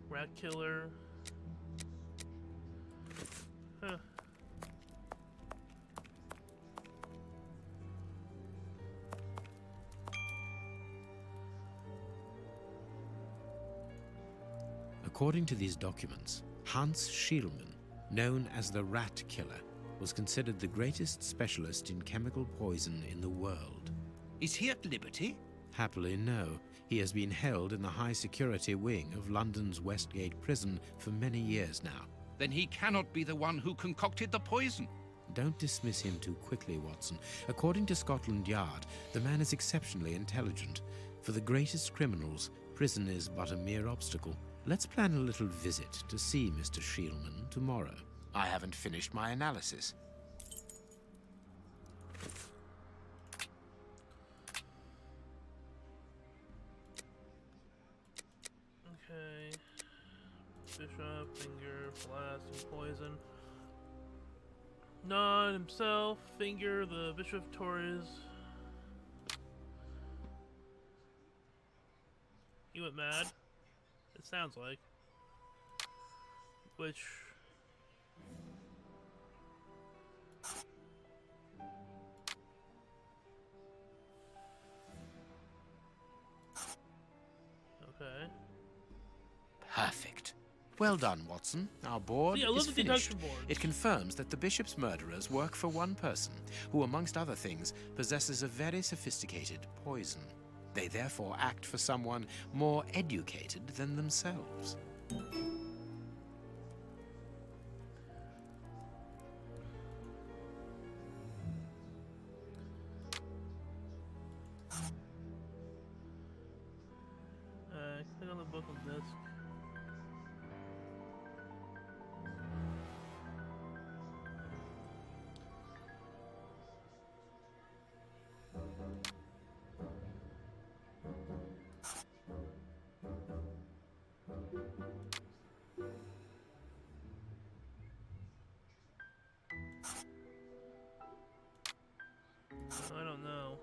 Rat killer. Huh. According to these documents, Hans Schielmann, known as the Rat Killer, was considered the greatest specialist in chemical poison in the world. Is he at liberty? Happily, no. He has been held in the high-security wing of London's Westgate prison for many years now. Then he cannot be the one who concocted the poison. Don't dismiss him too quickly, Watson. According to Scotland Yard, the man is exceptionally intelligent. For the greatest criminals, prison is but a mere obstacle. Let's plan a little visit to see Mr. Schielmann tomorrow. I haven't finished my analysis. Okay. Bishop, finger, blast, and poison. Not himself, finger, the Bishop of Torres. He went mad. It sounds like. Which... Okay. Perfect. Well done, Watson. Our board See, I love is the finished. deduction board. It confirms that the bishop's murderers work for one person, who, amongst other things, possesses a very sophisticated poison. They therefore act for someone more educated than themselves. Click on the book on disc. I don't know.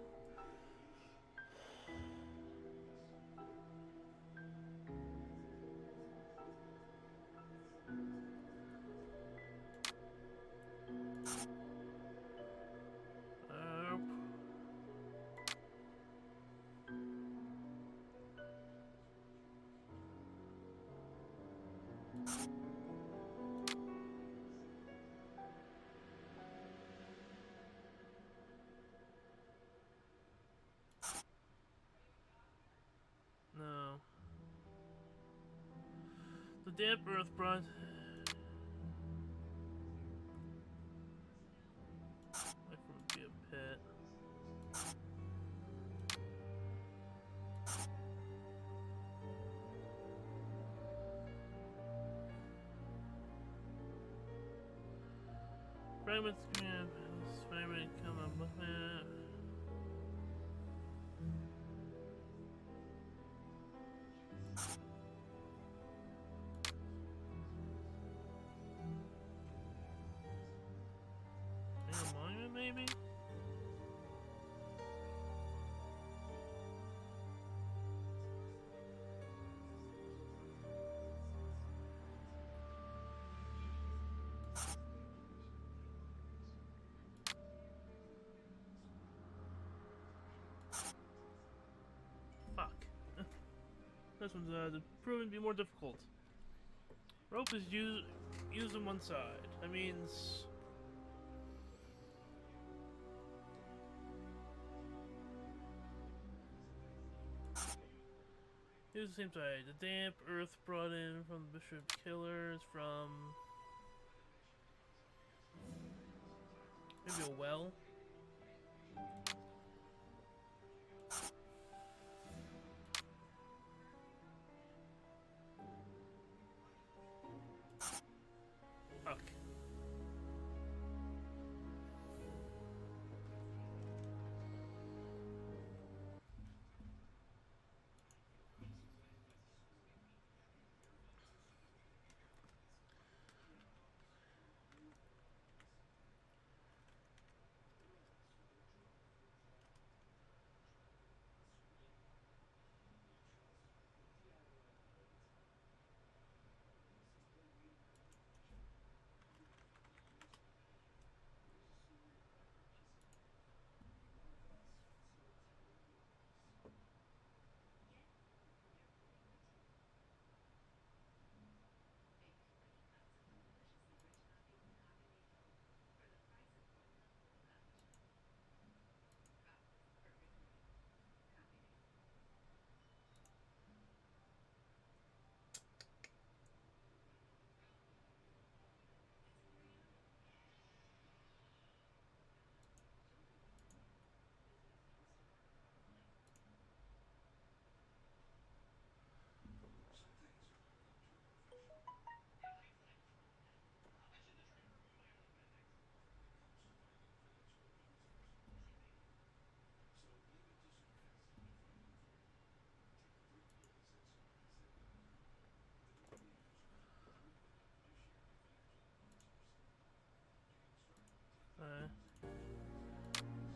No. The damp earth brought... Like would be a pit. Fragments can fragment come up. A monument, maybe? Fuck. This one's proving to be more difficult. Rope is used on one side. That means... use the same side. The damp earth brought in from the Bishop Killers from... maybe a well? Fuck.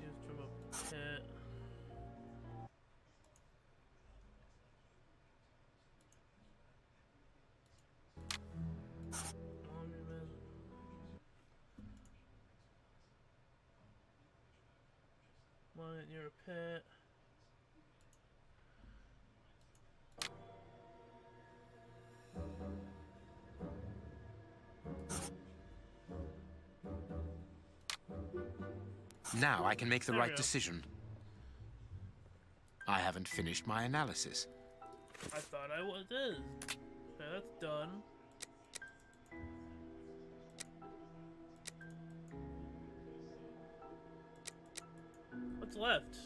Used from a pit. Monument. Monument near a pit. Now I can make the There we right go. decision. I haven't finished my analysis. I thought I was did. Okay, that's done. What's left?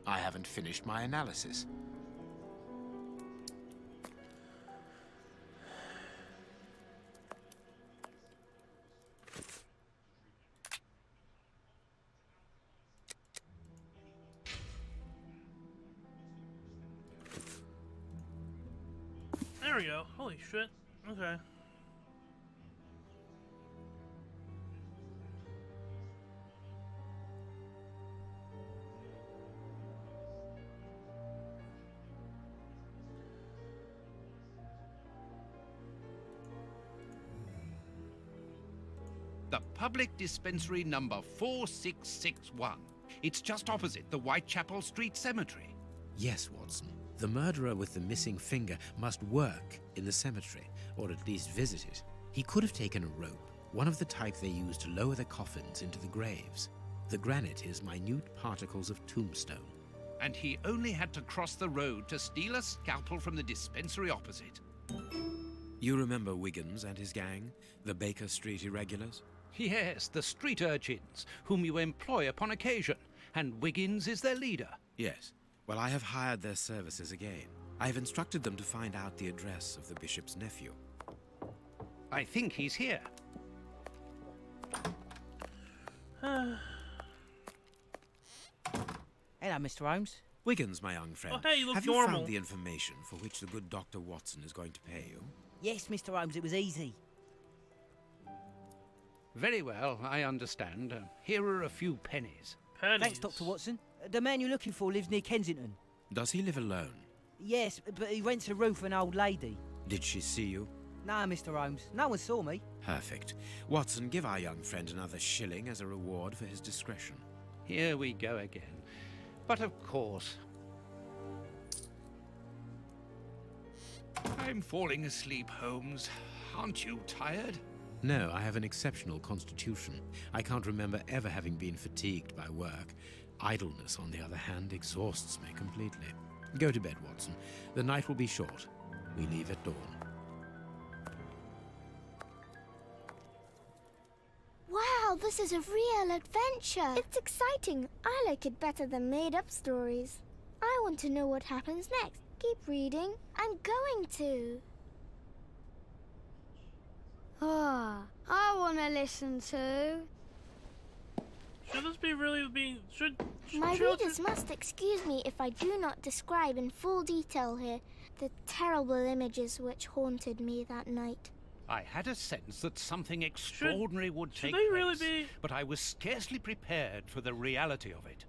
I haven't finished my analysis. There we go. Holy shit. Okay. The public dispensary number 4661. It's just opposite the Whitechapel Street Cemetery. Yes, Watson. The murderer with the missing finger must work in the cemetery, or at least visit it. He could have taken a rope, one of the type they use to lower the coffins into the graves. The granite is minute particles of tombstone. And he only had to cross the road to steal a scalpel from the dispensary opposite. You remember Wiggins and his gang, the Baker Street irregulars? Yes, the street urchins, whom you employ upon occasion, and Wiggins is their leader. Yes. Well, I have hired their services again. I have instructed them to find out the address of the bishop's nephew. I think he's here. Hello, Mr. Holmes. Wiggins, my young friend, Oh, hey, you look have normal. you found the information for which the good Dr. Watson is going to pay you? Yes, Mr. Holmes, it was easy. Very well, I understand. Here are a few pennies. Pennies. Thanks, Dr. Watson. The man you're looking for lives near Kensington. Does he live alone? Yes, but he rents a roof for an old lady. Did she see you? Nah, Mr. Holmes. No one saw me. Perfect. Watson, give our young friend another shilling as a reward for his discretion. Here we go again. But of course. I'm falling asleep, Holmes. Aren't you tired? No, I have an exceptional constitution. I can't remember ever having been fatigued by work. Idleness, on the other hand, exhausts me completely. Go to bed, Watson. The night will be short. We leave at dawn. Wow, this is a real adventure. It's exciting. I like it better than made-up stories. I want to know what happens next. Keep reading. I'm going to. Ah, I want to listen to. Should this be really being... My Sherlock readers must excuse me if I do not describe in full detail here the terrible images which haunted me that night. I had a sense that something extraordinary would take they place, really be... but I was scarcely prepared for the reality of it.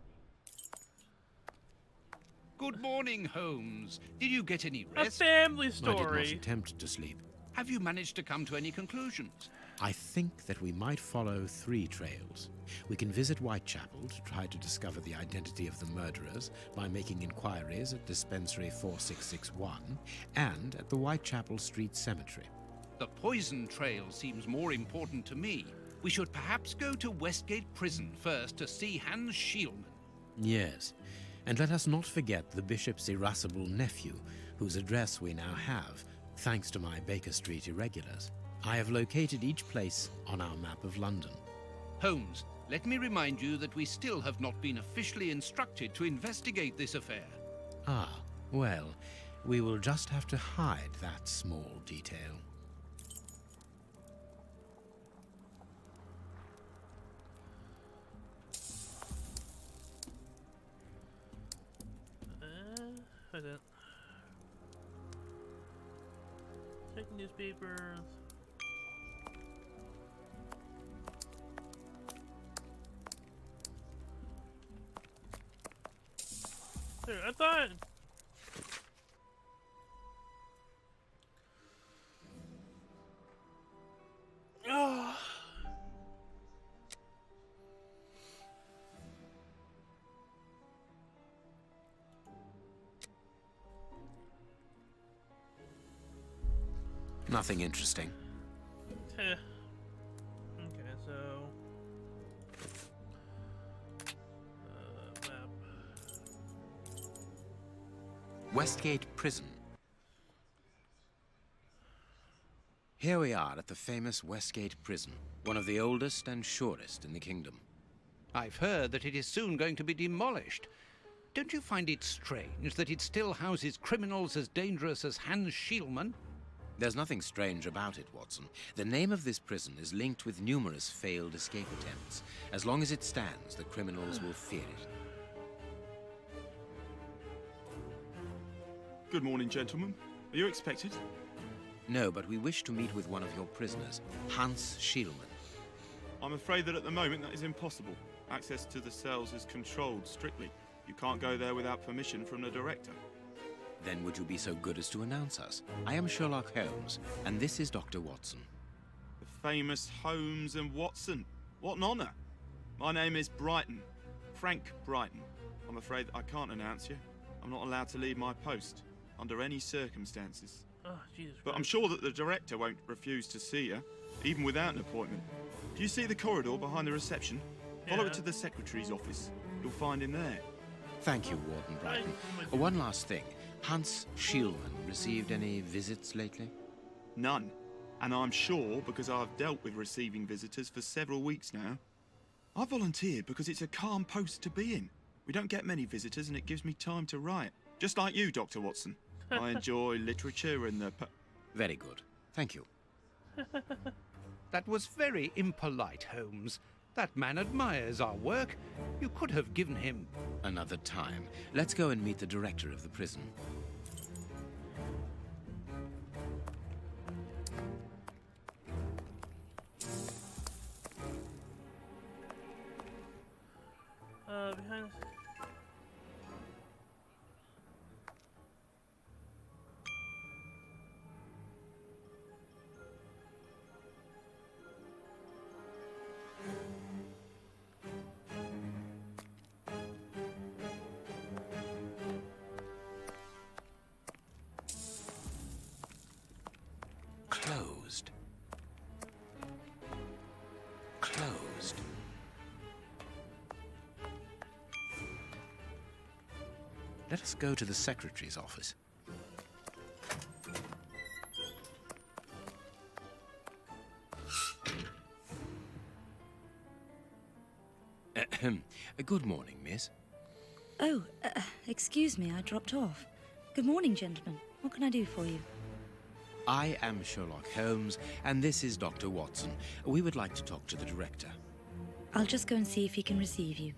Good morning, Holmes. Did you get any A rest? family I did story. not attempt to sleep. Have you managed to come to any conclusions? I think that we might follow 3 trails. We can visit Whitechapel to try to discover the identity of the murderers by making inquiries at Dispensary 4661 and at the Whitechapel Street Cemetery. The poison trail seems more important to me. We should perhaps go to Westgate Prison first to see Hans Schielman. Yes, and let us not forget the bishop's irascible nephew, whose address we now have, thanks to my Baker Street irregulars. I have located each place on our map of London. Holmes, let me remind you that we still have not been officially instructed to investigate this affair. Ah, well, we will just have to hide that small detail. I didn't. Check newspapers. There, I thought. Oh. Nothing interesting. Okay, so map. Westgate Prison. Here we are at the famous Westgate Prison, one of the oldest and surest in the kingdom. I've heard that it is soon going to be demolished. Don't you find it strange that it still houses criminals as dangerous as Hans Schielman? There's nothing strange about it, Watson. The name of this prison is linked with numerous failed escape attempts. As long as it stands, the criminals will fear it. Good morning, gentlemen. Are you expected? No, but we wish to meet with one of your prisoners, Hans Schielman. I'm afraid that at the moment that is impossible. Access to the cells is controlled strictly. You can't go there without permission from the director. Then would you be so good as to announce us? I am Sherlock Holmes, and this is Dr. Watson. The famous Holmes and Watson. What an honour. My name is Brighton. Frank Brighton. I'm afraid I can't announce you. I'm not allowed to leave my post, under any circumstances. Oh, Jesus But I'm Christ. sure that the director won't refuse to see you, even without an appointment. Do you see the corridor behind the reception? Follow Yeah. it to the secretary's office. You'll find him there. Thank you, Warden Brighton. I'm with you. One last thing. Hans Schielman received any visits lately? None. And I'm sure because I've dealt with receiving visitors for several weeks now. I volunteered because it's a calm post to be in. We don't get many visitors and it gives me time to write. Just like you, Dr. Watson. I enjoy literature and the... Very good. Thank you. That was very impolite, Holmes. That man admires our work. You could have given him... Another time. Let's go and meet the director of the prison. Behind. Closed. Closed. Let us go to the secretary's office. Good morning, miss. Oh, excuse me, I dropped off. Good morning, gentlemen. What can I do for you? I am Sherlock Holmes, and this is Dr. Watson. We would like to talk to the director. I'll just go and see if he can receive you.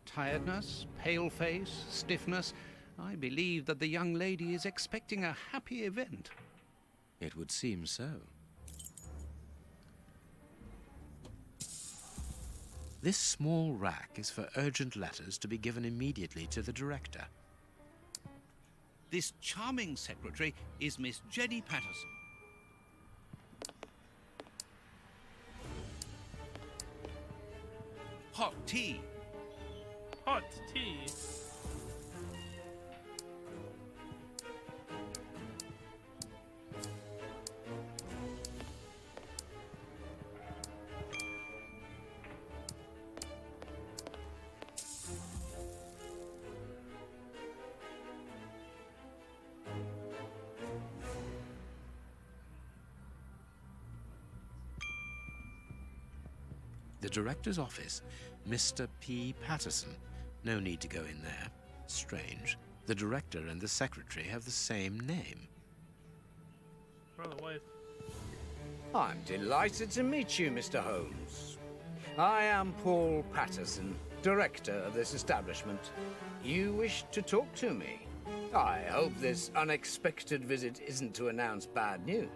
Tiredness, pale face, stiffness. I believe that the young lady is expecting a happy event. It would seem so. This small rack is for urgent letters to be given immediately to the director. This charming secretary is Miss Jenny Patterson. Hot tea. Hot tea. The director's office, Mr. P. Patterson. No need to go in there. Strange. The director and the secretary have the same name. Brother, wife. I'm delighted to meet you, Mr. Holmes. I am Paul Patterson, director of this establishment. You wish to talk to me? I hope this unexpected visit isn't to announce bad news.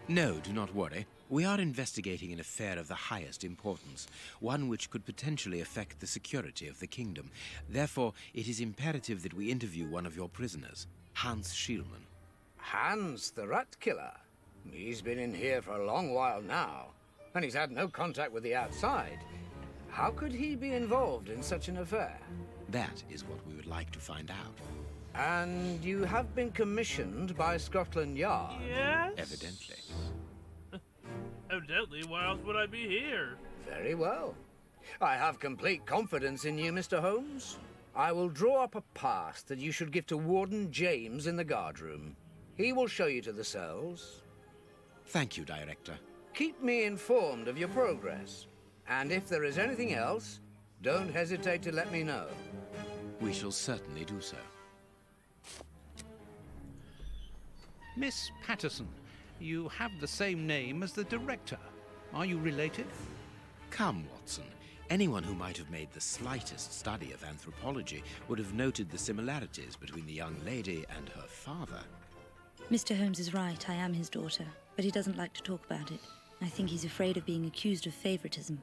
No, do not worry. We are investigating an affair of the highest importance, one which could potentially affect the security of the kingdom. Therefore, it is imperative that we interview one of your prisoners, Hans Schielmann. Hans, the rat killer? He's been in here for a long while now, and he's had no contact with the outside. How could he be involved in such an affair? That is what we would like to find out. And you have been commissioned by Scotland Yard? Yes? Evidently. Evidently, why else would I be here? Very well. I have complete confidence in you, Mr. Holmes. I will draw up a pass that you should give to Warden James in the guardroom. He will show you to the cells. Thank you, Director. Keep me informed of your progress. And if there is anything else, don't hesitate to let me know. We shall certainly do so. Miss Patterson, you have the same name as the director. Are you related? Come, Watson. Anyone who might have made the slightest study of anthropology would have noted the similarities between the young lady and her father. Mr. Holmes is right, I am his daughter, but he doesn't like to talk about it. I think he's afraid of being accused of favoritism.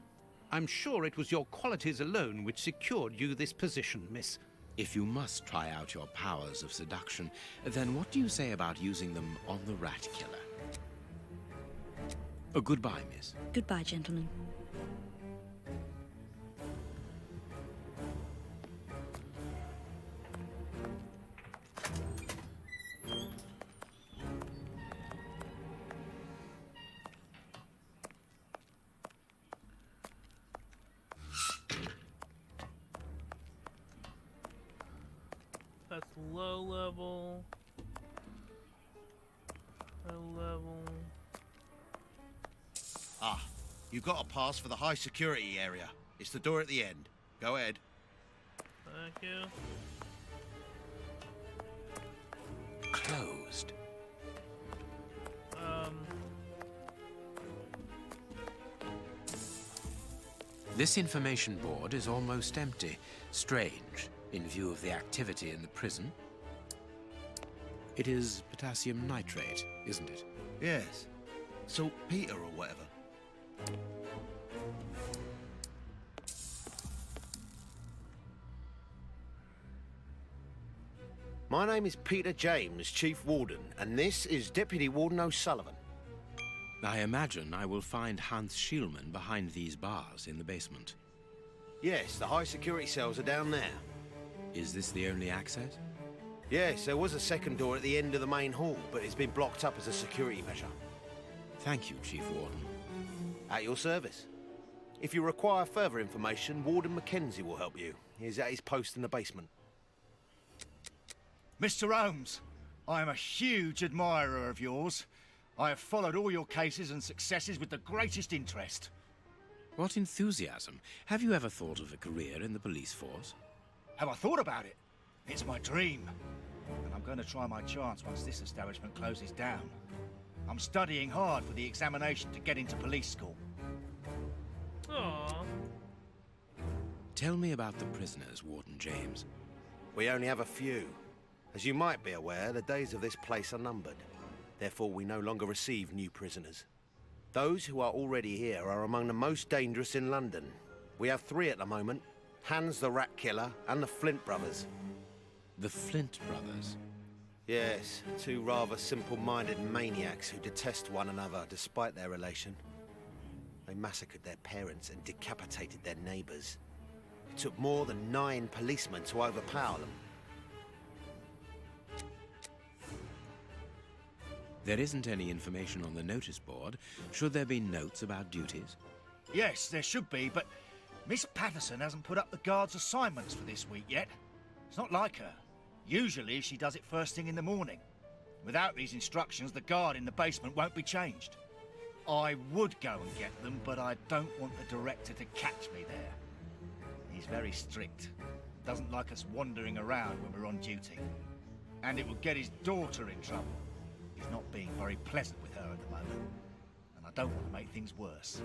I'm sure it was your qualities alone which secured you this position, miss. If you must try out your powers of seduction, then what do you say about using them on the rat killer? Goodbye, miss. Goodbye, gentlemen. That's low level. Low level. Ah, you've got a pass for the high security area. It's the door at the end. Go ahead. Thank you. Closed. This information board is almost empty. Strange, in view of the activity in the prison. It is potassium nitrate, isn't it? Yes. Saltpeter or whatever. My name is Peter James, Chief Warden, and this is Deputy Warden O'Sullivan. I imagine I will find Hans Schielmann behind these bars in the basement. Yes, the high security cells are down there. Is this the only access? Yes, there was a second door at the end of the main hall, but it's been blocked up as a security measure. Thank you, Chief Warden. At your service. If you require further information, Warden Mackenzie will help you. He's at his post in the basement. Mr. Holmes, I am a huge admirer of yours. I have followed all your cases and successes with the greatest interest. What enthusiasm. Have you ever thought of a career in the police force? Have I thought about it? It's my dream. And I'm going to try my chance once this establishment closes down. I'm studying hard for the examination to get into police school. Aww. Tell me about the prisoners, Warden James. We only have a few. As you might be aware, the days of this place are numbered. Therefore, we no longer receive new prisoners. Those who are already here are among the most dangerous in London. We have 3 at the moment. Hans the Rat Killer and the Flint Brothers. The Flint Brothers? Yes, 2 rather simple-minded maniacs who detest one another despite their relation. They massacred their parents and decapitated their neighbors. It took more than 9 policemen to overpower them. There isn't any information on the notice board. Should there be notes about duties? Yes, there should be, but Miss Patterson hasn't put up the guard's assignments for this week yet. It's not like her. Usually she does it first thing in the morning. Without these instructions, the guard in the basement won't be changed. I would go and get them, but I don't want the director to catch me there. He's very strict. Doesn't like us wandering around when we're on duty. And it would get his daughter in trouble. He's not being very pleasant with her at the moment. And I don't want to make things worse.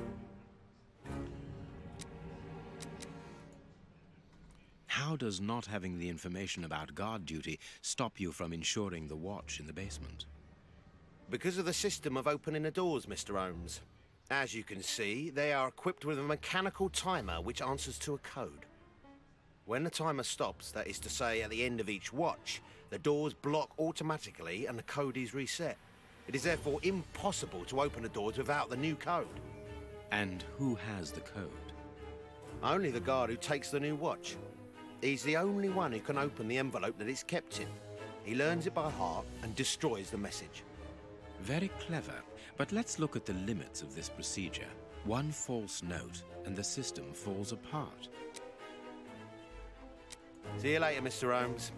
How does not having the information about guard duty stop you from ensuring the watch in the basement? Because of the system of opening the doors, Mr. Holmes. As you can see, they are equipped with a mechanical timer which answers to a code. When the timer stops, that is to say at the end of each watch, the doors block automatically and the code is reset. It is therefore impossible to open the doors without the new code. And who has the code? Only the guard who takes the new watch. He's the only one who can open the envelope that it's kept in. He learns it by heart and destroys the message. Very clever, but let's look at the limits of this procedure. One false note and the system falls apart. See you later, Mr. Holmes.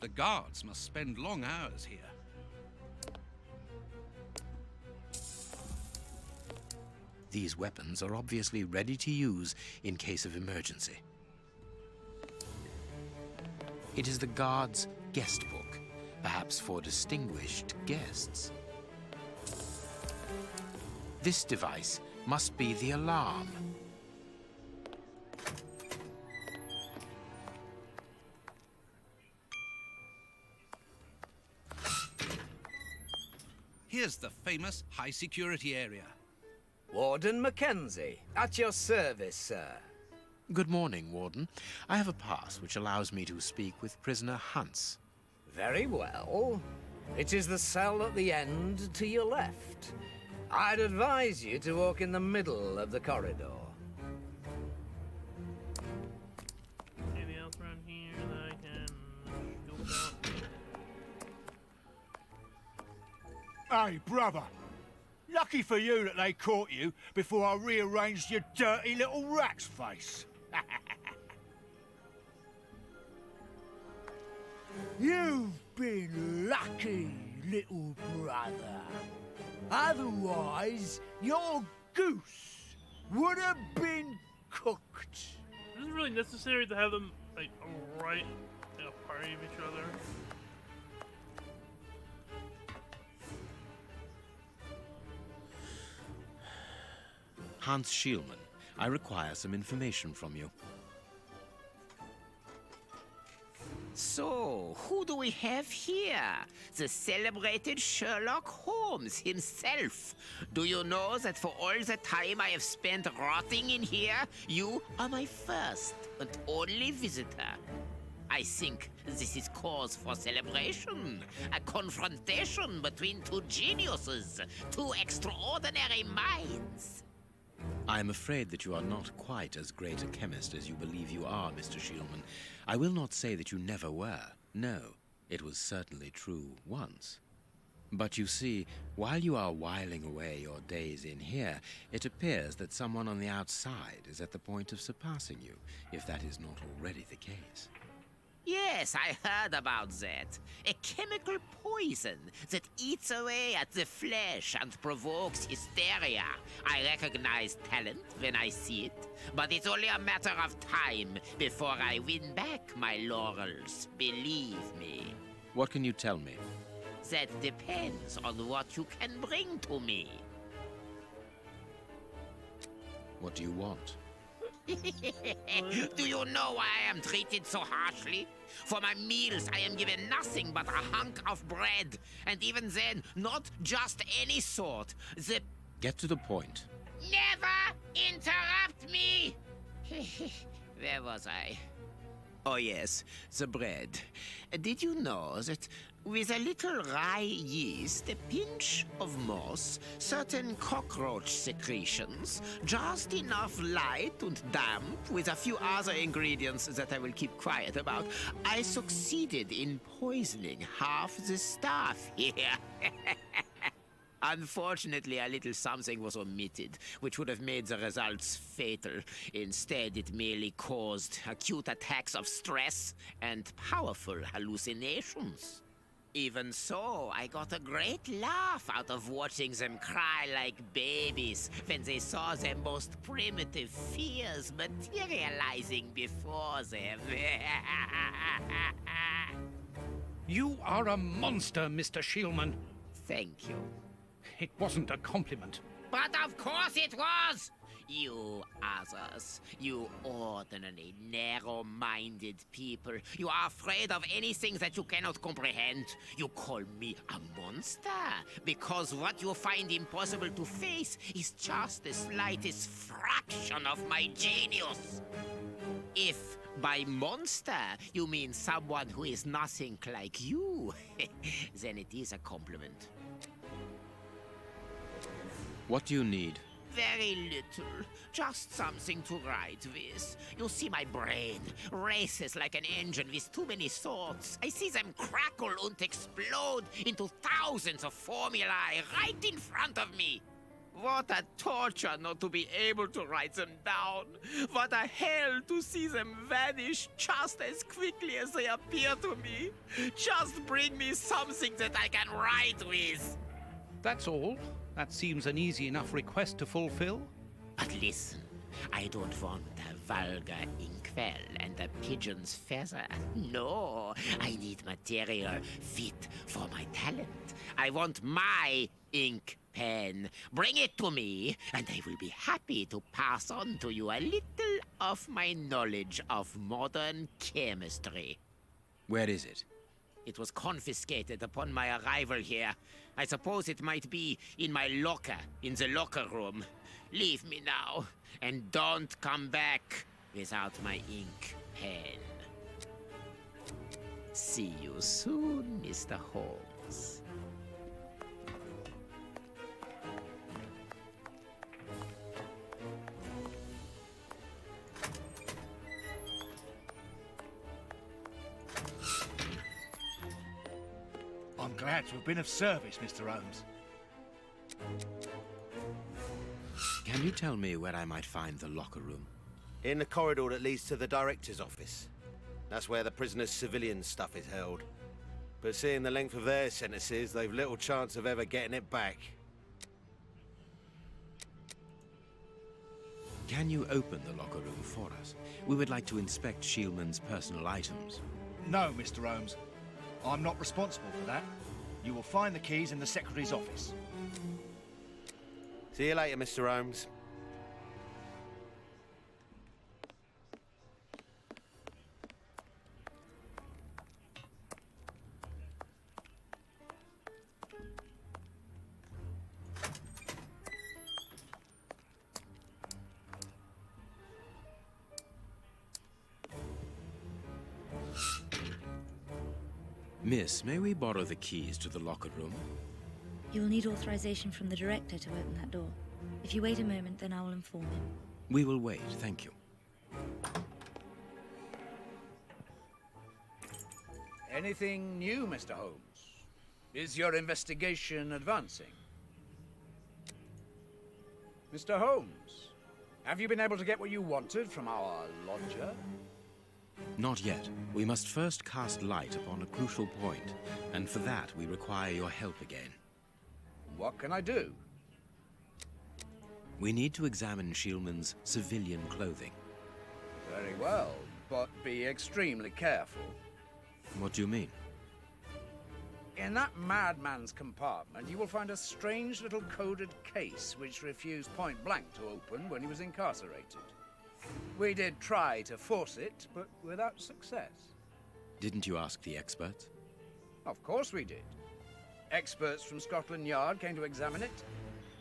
The guards must spend long hours here. These weapons are obviously ready to use in case of emergency. It is the guard's guest book, perhaps for distinguished guests. This device must be the alarm. Here's the famous high-security area. Warden Mackenzie, at your service, sir. Good morning, Warden. I have a pass which allows me to speak with prisoner Hans. Very well. It is the cell at the end to your left. I'd advise you to walk in the middle of the corridor. Anything else around here that I can go about? Hey, brother. Lucky for you that they caught you before I rearranged your dirty little rat's face. You've been lucky, little brother. Otherwise, your goose would have been cooked. Is it really necessary to have them, like, right in a party of each other? Hans Schielmann, I require some information from you. So, who do we have here? The celebrated Sherlock Holmes himself. Do you know that for all the time I have spent rotting in here, you are my first and only visitor? I think this is cause for celebration. A confrontation between 2 geniuses, 2 extraordinary minds. I'm afraid that you are not quite as great a chemist as you believe you are, Mr. Shielman. I will not say that you never were. No, it was certainly true once. But you see, while you are whiling away your days in here, it appears that someone on the outside is at the point of surpassing you, if that is not already the case. Yes, I heard about that. A chemical poison that eats away at the flesh and provokes hysteria. I recognize talent when I see it, but it's only a matter of time before I win back my laurels, believe me. What can you tell me? That depends on what you can bring to me. What do you want? Do you know why I am treated so harshly? For my meals, I am given nothing but a hunk of bread. And even then, not just any sort. Get to the point. Never interrupt me! Where was I? Oh, yes, the bread. Did you know that with a little rye yeast, a pinch of moss, certain cockroach secretions, just enough light and damp, with a few other ingredients that I will keep quiet about, I succeeded in poisoning half the staff here. Unfortunately, a little something was omitted, which would have made the results fatal. Instead, it merely caused acute attacks of stress and powerful hallucinations. Even so, I got a great laugh out of watching them cry like babies when they saw their most primitive fears materializing before them. You are a monster, Mr. Shielman. Thank you. It wasn't a compliment. But of course it was! You others, you ordinary, narrow-minded people, you are afraid of anything that you cannot comprehend. You call me a monster because what you find impossible to face is just the slightest fraction of my genius. If by monster you mean someone who is nothing like you, then it is a compliment. What do you need? Very little. Just something to write with. You see, my brain races like an engine with too many thoughts. I see them crackle and explode into thousands of formulae right in front of me. What a torture not to be able to write them down. What a hell to see them vanish just as quickly as they appear to me. Just bring me something that I can write with. That's all. That seems an easy enough request to fulfill. But listen, I don't want a vulgar inkwell and a pigeon's feather. No, I need material fit for my talent. I want my ink pen. Bring it to me, and I will be happy to pass on to you a little of my knowledge of modern chemistry. Where is it? It was confiscated upon my arrival here. I suppose it might be in my locker, in the locker room. Leave me now, and don't come back without my ink pen. See you soon, Mr. Holmes. I'm glad to have been of service, Mr. Holmes. Can you tell me where I might find the locker room? In the corridor that leads to the director's office. That's where the prisoners' civilian stuff is held. But seeing the length of their sentences, they've little chance of ever getting it back. Can you open the locker room for us? We would like to inspect Shielman's personal items. No, Mr. Holmes. I'm not responsible for that. You will find the keys in the Secretary's office. See you later, Mr. Holmes. Miss, may we borrow the keys to the locker room? You will need authorization from the director to open that door. If you wait a moment, then I will inform him. We will wait, thank you. Anything new, Mr. Holmes? Is your investigation advancing? Mr. Holmes, have you been able to get what you wanted from our lodger? Not yet. We must first cast light upon a crucial point, and for that we require your help again. What can I do? We need to examine Shieldman's civilian clothing. Very well, but be extremely careful. What do you mean? In that madman's compartment, you will find a strange little coded case which refused point blank to open when he was incarcerated. We did try to force it, but without success. Didn't you ask the experts? Of course we did. Experts from Scotland Yard came to examine it,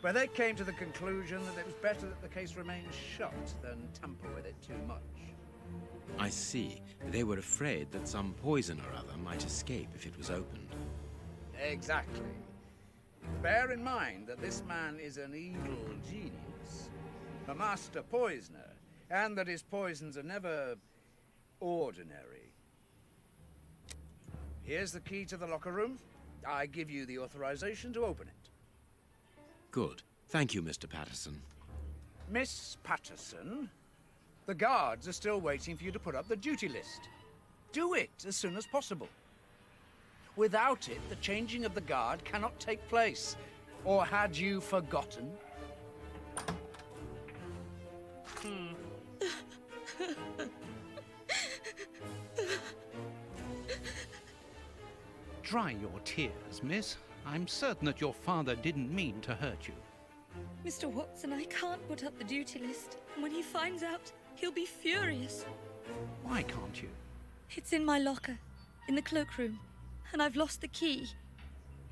but they came to the conclusion that it was better that the case remained shut than tamper with it too much. I see. They were afraid that some poison or other might escape if it was opened. Exactly. Bear in mind that this man is an evil genius, a master poisoner, and that his poisons are never ordinary. Here's the key to the locker room. I give you the authorization to open it. Good. Thank you, Mr. Patterson. Miss Patterson, the guards are still waiting for you to put up the duty list. Do it as soon as possible. Without it, the changing of the guard cannot take place. Or had you forgotten? Dry your tears, miss. I'm certain that your father didn't mean to hurt you. Mr. Watson, I can't put up the duty list. And when he finds out, he'll be furious. Why can't you? It's in my locker, in the cloakroom, and I've lost the key.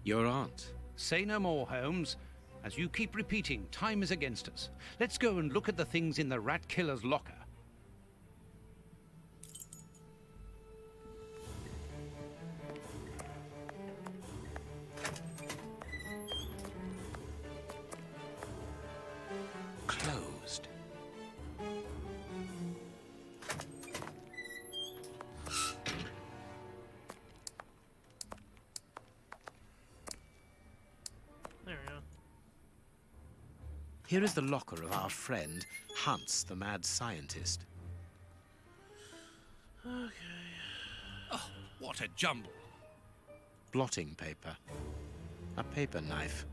Your aunt. Say no more, Holmes. As you keep repeating, time is against us. Let's go and look at the things in the rat killer's locker. Closed. There we go. Here is the locker of our friend, Hans, the mad scientist. Okay. Oh, what a jumble. Blotting paper. A paper knife.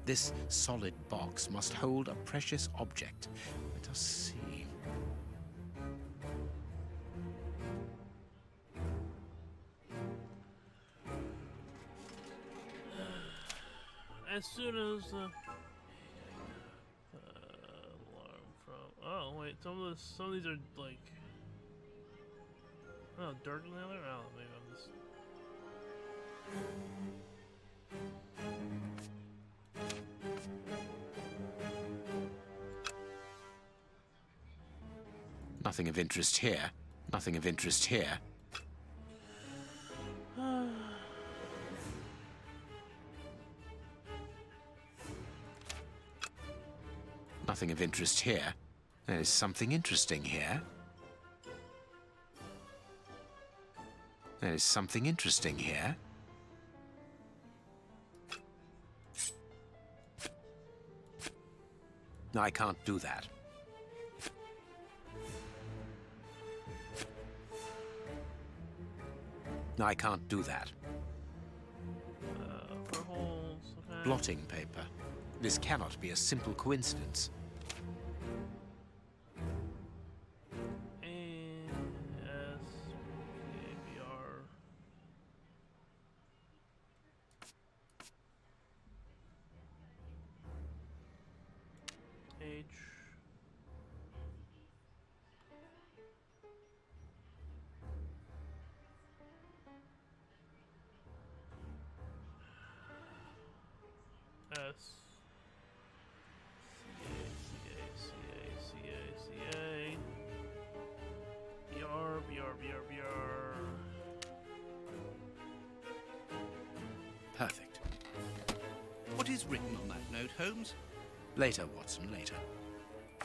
This solid box must hold a precious object. Let us see. As soon as alarm from. Oh wait, some of these are like. Oh, darker than the other. Oh, maybe I'm just. Nothing of interest here. Nothing of interest here. Nothing of interest here. There is something interesting here. There is something interesting here. I can't do that. I can't do that. For holes, okay. Blotting paper. This cannot be a simple coincidence. A-S-A-B-R. H. S. C-A-C-A-C-A-C-A-C-A. B-R, B-R, B-R, B-R. Perfect. What is written on that note, Holmes? Later, Watson, later.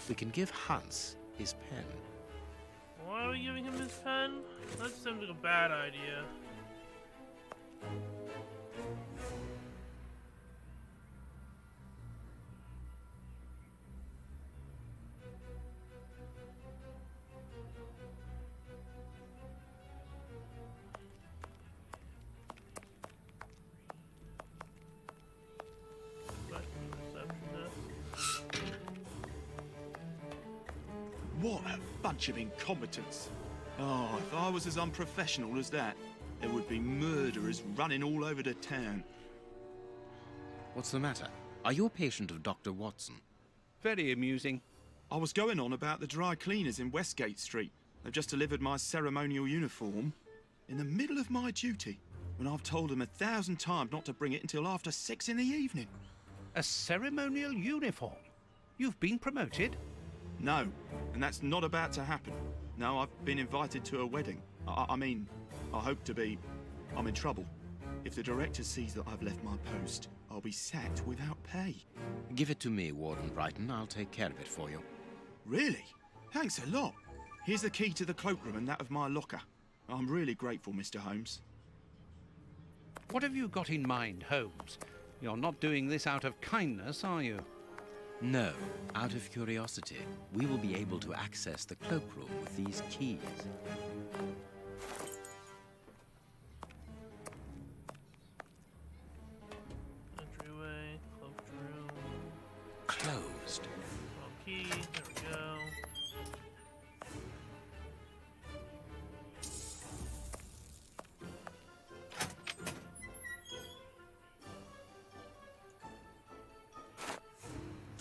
We can give Hans his pen. Why are we giving him his pen? That seems like a bad idea. What a bunch of incompetents. Oh, if I was as unprofessional as that, there would be murderers running all over the town. What's the matter? Are you a patient of Dr. Watson? Very amusing. I was going on about the dry cleaners in Westgate Street. They've just delivered my ceremonial uniform in the middle of my duty, when I've told them 1,000 times not to bring it until after 6 in the evening. A ceremonial uniform? You've been promoted? No, and that's not about to happen. No, I've been invited to a wedding. I mean, I hope to be. I'm in trouble. If the director sees that I've left my post, I'll be sacked without pay. Give it to me, Warden Brighton. I'll take care of it for you. Really? Thanks a lot. Here's the key to the cloakroom and that of my locker. I'm really grateful, Mr. Holmes. What have you got in mind, Holmes? You're not doing this out of kindness, are you? No, out of curiosity. We will be able to access the cloakroom with these keys. Entryway, cloaked room. Closed. Wrong key, there we go.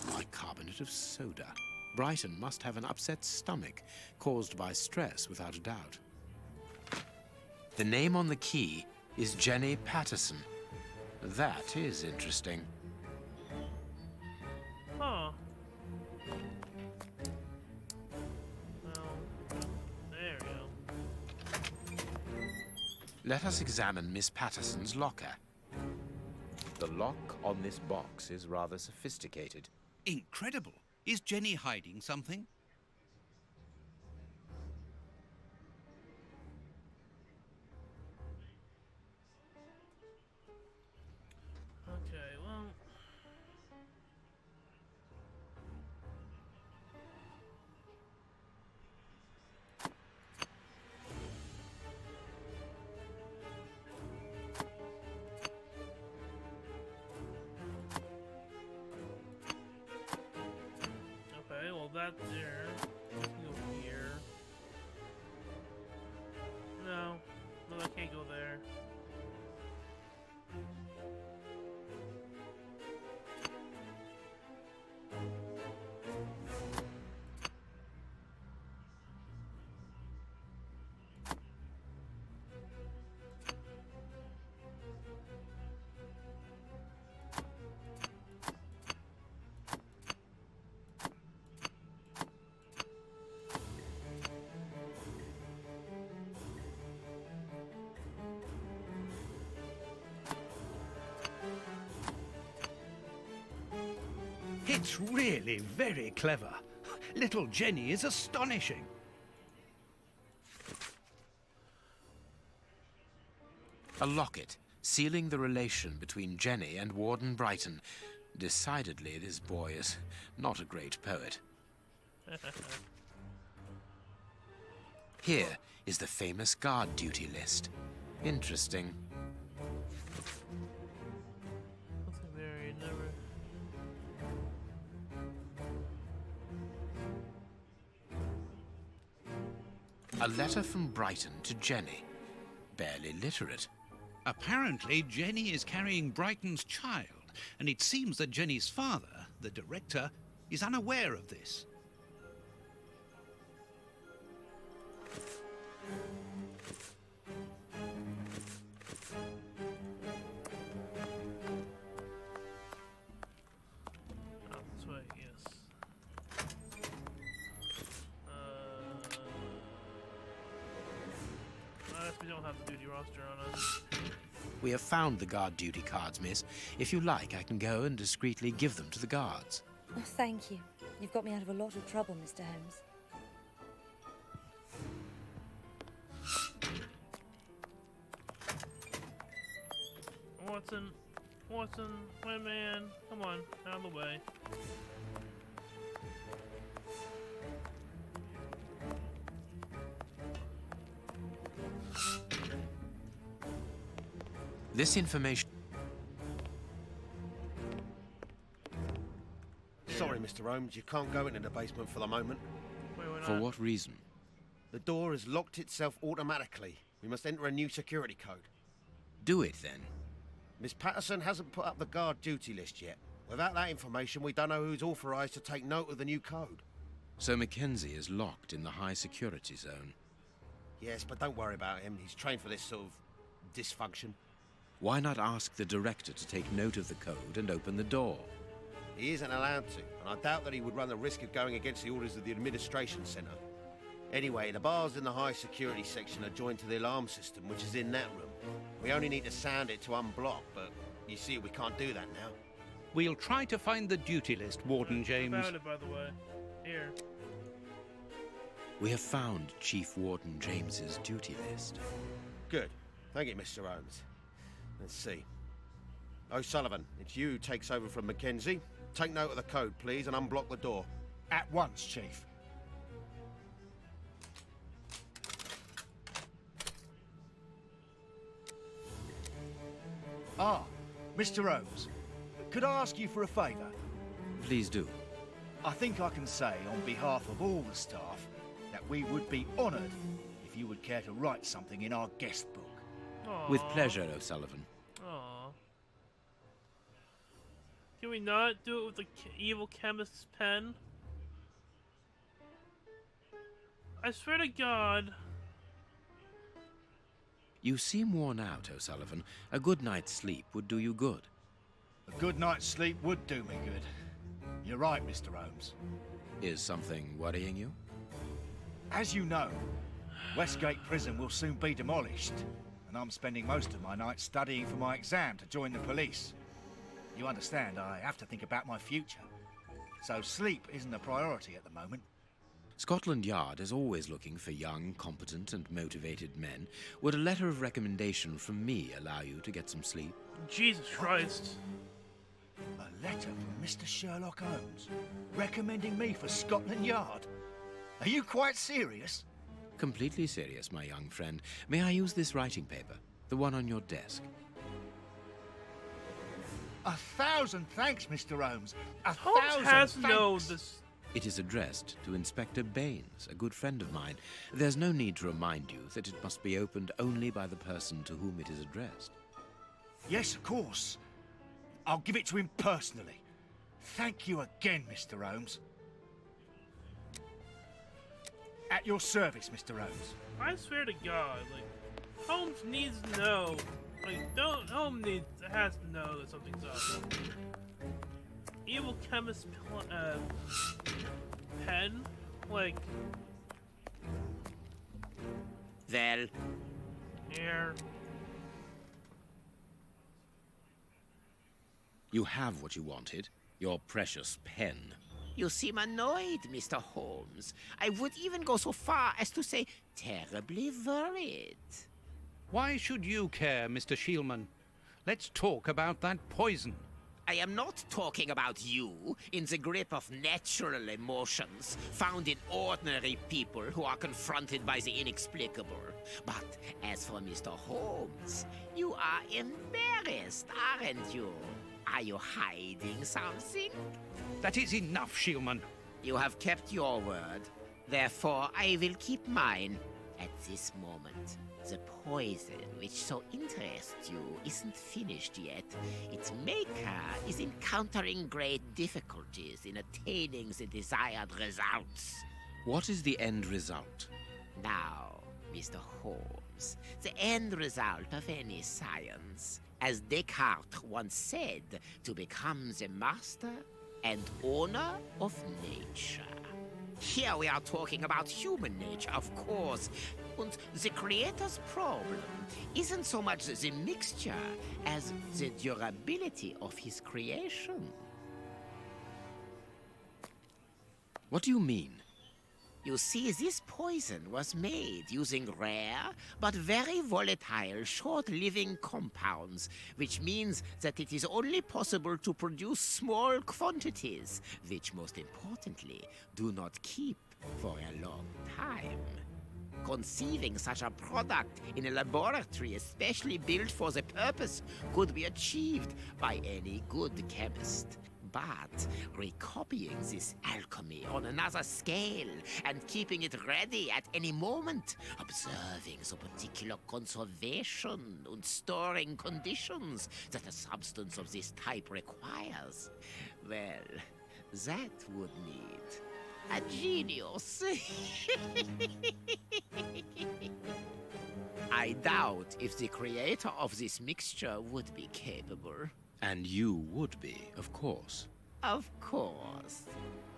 Bicarbonate of soda. Brighton must have an upset stomach, caused by stress without a doubt. The name on the key is Jenny Patterson. That is interesting. Huh. Well, there we go. Let us examine Miss Patterson's locker. The lock on this box is rather sophisticated. Incredible. Is Jenny hiding something? Okay, well. Okay, well that's there. Let's go here. No, I can't go there. It's really very clever. Little Jenny is astonishing. A locket, sealing the relation between Jenny and Warden Brighton. Decidedly, this boy is not a great poet. Here is the famous guard duty list. Interesting. A letter from Brighton to Jenny. Barely literate. Apparently, Jenny is carrying Brighton's child, and it seems that Jenny's father, the director, is unaware of this. Oh, this way, yes. I guess we don't have the duty roster on us. We have found the guard duty cards, miss. If you like, I can go and discreetly give them to the guards. Oh, thank you. You've got me out of a lot of trouble, Mr. Holmes. Watson, my man, come on, out of the way. This information... Sorry, Mr. Holmes, you can't go into the basement for the moment. For what reason? The door has locked itself automatically. We must enter a new security code. Do it, then. Miss Patterson hasn't put up the guard duty list yet. Without that information, we don't know who's authorised to take note of the new code. So Mackenzie is locked in the high security zone. Yes, but don't worry about him. He's trained for this sort of dysfunction. Why not ask the director to take note of the code and open the door? He isn't allowed to, and I doubt that he would run the risk of going against the orders of the administration centre. Anyway, the bars in the high security section are joined to the alarm system, which is in that room. We only need to sound it to unblock, but you see we can't do that now. We'll try to find the duty list, Warden James. I found it, by the way. Here. We have found Chief Warden James's duty list. Good. Thank you, Mr. Holmes. Let's see. O'Sullivan, it's you who takes over from Mackenzie. Take note of the code, please, and unblock the door. At once, Chief. Ah, Mr. Holmes, could I ask you for a favour? Please do. I think I can say on behalf of all the staff that we would be honoured if you would care to write something in our guest book. Aww. With pleasure, O'Sullivan. Aww. Can we not do it with the evil chemist's pen? I swear to God. You seem worn out, O'Sullivan. A good night's sleep would do you good. A good night's sleep would do me good. You're right, Mr. Holmes. Is something worrying you? As you know, Westgate Prison will soon be demolished, and I'm spending most of my nights studying for my exam to join the police. You understand, I have to think about my future. So sleep isn't a priority at the moment. Scotland Yard is always looking for young, competent and motivated men. Would a letter of recommendation from me allow you to get some sleep? Jesus Christ. A letter from Mr. Sherlock Holmes recommending me for Scotland Yard? Are you quite serious? Completely serious, my young friend. May I use this writing paper? The one on your desk. 1,000 thanks, Mr. Holmes. Holmes has to know this. It is addressed to Inspector Baines, a good friend of mine. There's no need to remind you that it must be opened only by the person to whom it is addressed. Yes, of course. I'll give it to him personally. Thank you again, Mr. Holmes. At your service, Mr. Holmes. I swear to God, like, Holmes needs to know. Like, Holmes has to know that something's up. Evil chemist pen? Like... Well? Here. You have what you wanted. Your precious pen. You seem annoyed, Mr. Holmes. I would even go so far as to say terribly worried. Why should you care, Mr. Shielman? Let's talk about that poison. I am not talking about you in the grip of natural emotions found in ordinary people who are confronted by the inexplicable. But as for Mr. Holmes, you are embarrassed, aren't you? Are you hiding something? That is enough, Shielman. You have kept your word. Therefore, I will keep mine. At this moment, the poison which so interests you isn't finished yet. Its maker is encountering great difficulties in attaining the desired results. What is the end result? Now, Mr. Holmes, the end result of any science, as Descartes once said, to become the master and owner of nature. Here we are talking about human nature, of course. And the creator's problem isn't so much the mixture as the durability of his creation. What do you mean? You see, this poison was made using rare but very volatile short-living compounds, which means that it is only possible to produce small quantities, which most importantly do not keep for a long time. Conceiving such a product in a laboratory especially built for the purpose could be achieved by any good chemist. But recopying this alchemy on another scale and keeping it ready at any moment, observing the particular conservation and storing conditions that a substance of this type requires, well, that would need a genius. I doubt if the creator of this mixture would be capable. And you would be, of course. Of course.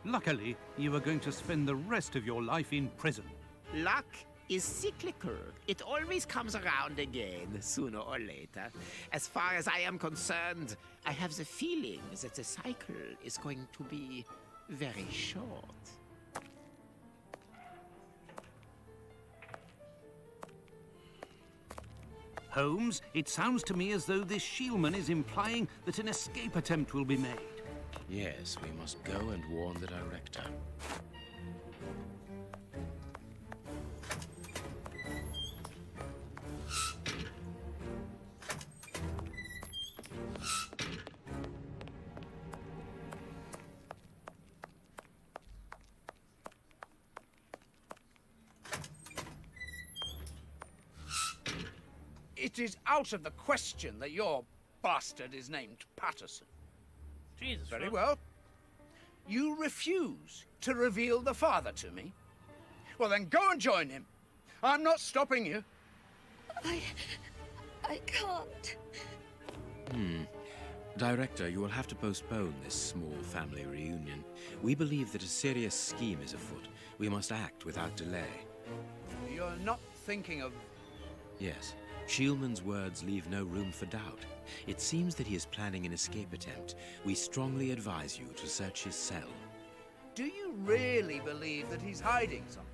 Luckily, you are going to spend the rest of your life in prison. Luck is cyclical. It always comes around again, sooner or later. As far as I am concerned, I have the feeling that the cycle is going to be very short. Holmes, it sounds to me as though this Shielman is implying that an escape attempt will be made. Yes, we must go and warn the director. It is out of the question that your bastard is named Patterson. Jesus. Very well. You refuse to reveal the father to me? Well, then go and join him. I'm not stopping you. I can't. Director, you will have to postpone this small family reunion. We believe that a serious scheme is afoot. We must act without delay. You're not thinking of... Yes. Shielman's words leave no room for doubt. It seems that he is planning an escape attempt. We strongly advise you to search his cell. Do you really believe that he's hiding something?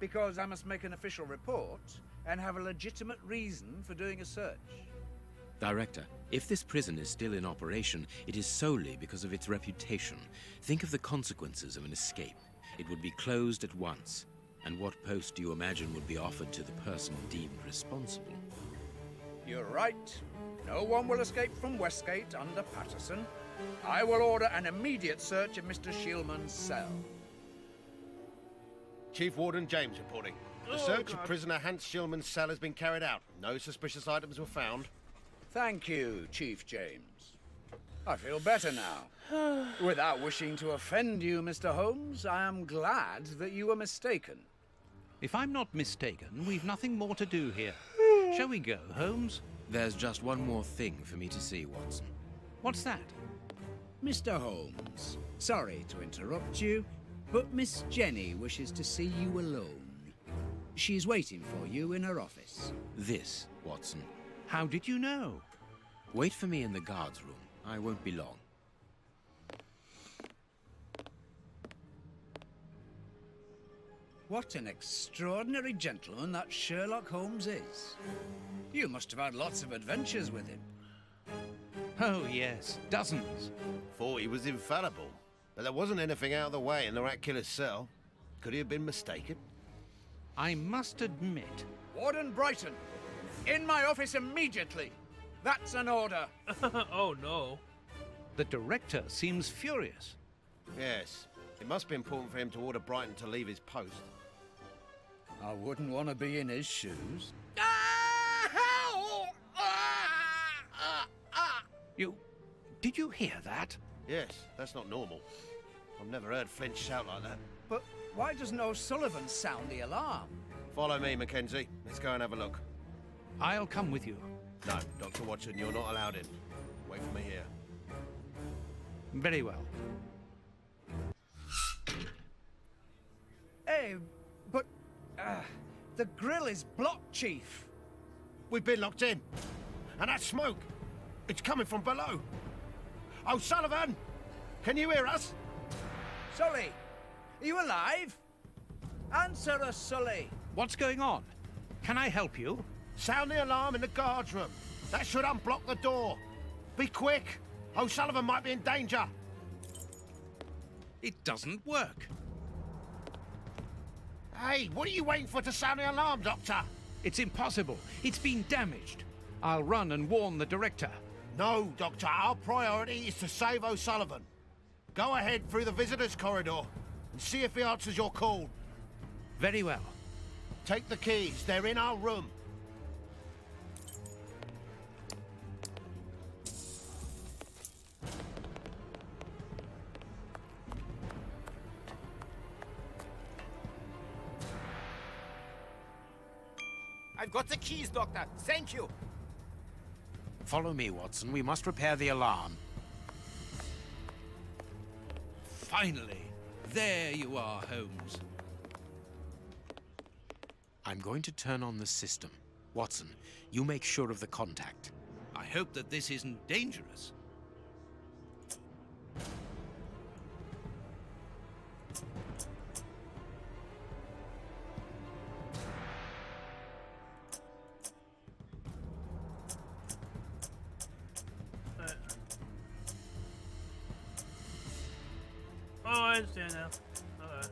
Because I must make an official report and have a legitimate reason for doing a search. Director, if this prison is still in operation, it is solely because of its reputation. Think of the consequences of an escape. It would be closed at once. And what post do you imagine would be offered to the person deemed responsible? You're right. No one will escape from Westgate under Patterson. I will order an immediate search of Mr. Shielman's cell. Chief Warden James reporting. The search of prisoner Hans Shielman's cell has been carried out. No suspicious items were found. Thank you, Chief James. I feel better now. Without wishing to offend you, Mr. Holmes, I am glad that you were mistaken. If I'm not mistaken, we've nothing more to do here. Shall we go, Holmes? There's just one more thing for me to see, Watson. What's that? Mr. Holmes, sorry to interrupt you, but Miss Jenny wishes to see you alone. She's waiting for you in her office. This, Watson. How did you know? Wait for me in the guard's room. I won't be long. What an extraordinary gentleman that Sherlock Holmes is. You must have had lots of adventures with him. Oh, yes, dozens. Thought he was infallible, but there wasn't anything out of the way in the rat killer's cell. Could he have been mistaken? I must admit... Warden Brighton, in my office immediately. That's an order. Oh, no. The director seems furious. Yes. It must be important for him to order Brighton to leave his post. I wouldn't want to be in his shoes. Did you hear that? Yes, that's not normal. I've never heard Flint shout like that. But why doesn't O'Sullivan sound the alarm? Follow me, Mackenzie. Let's go and have a look. I'll come with you. No, Dr. Watson, you're not allowed in. Wait for me here. Very well. Hey, but... the grill is blocked, Chief. We've been locked in. And that smoke, it's coming from below. O'Sullivan! Can you hear us? Sully, Are you alive? Answer us, Sully. What's going on? Can I help you? Sound the alarm in the guard's room. That should unblock the door. Be quick. O'Sullivan might be in danger. It doesn't work. Hey, what are you waiting for to sound the alarm, Doctor? It's impossible. It's been damaged. I'll run and warn the director. No, Doctor. Our priority is to save O'Sullivan. Go ahead through the visitors' corridor and see if he answers your call. Very well. Take the keys. They're in our room. I've got the keys, Doctor. Thank you. Follow me, Watson. We must repair the alarm. Finally. There you are, Holmes. I'm going to turn on the system. Watson, you make sure of the contact. I hope that this isn't dangerous. Oh, I understand now. Okay.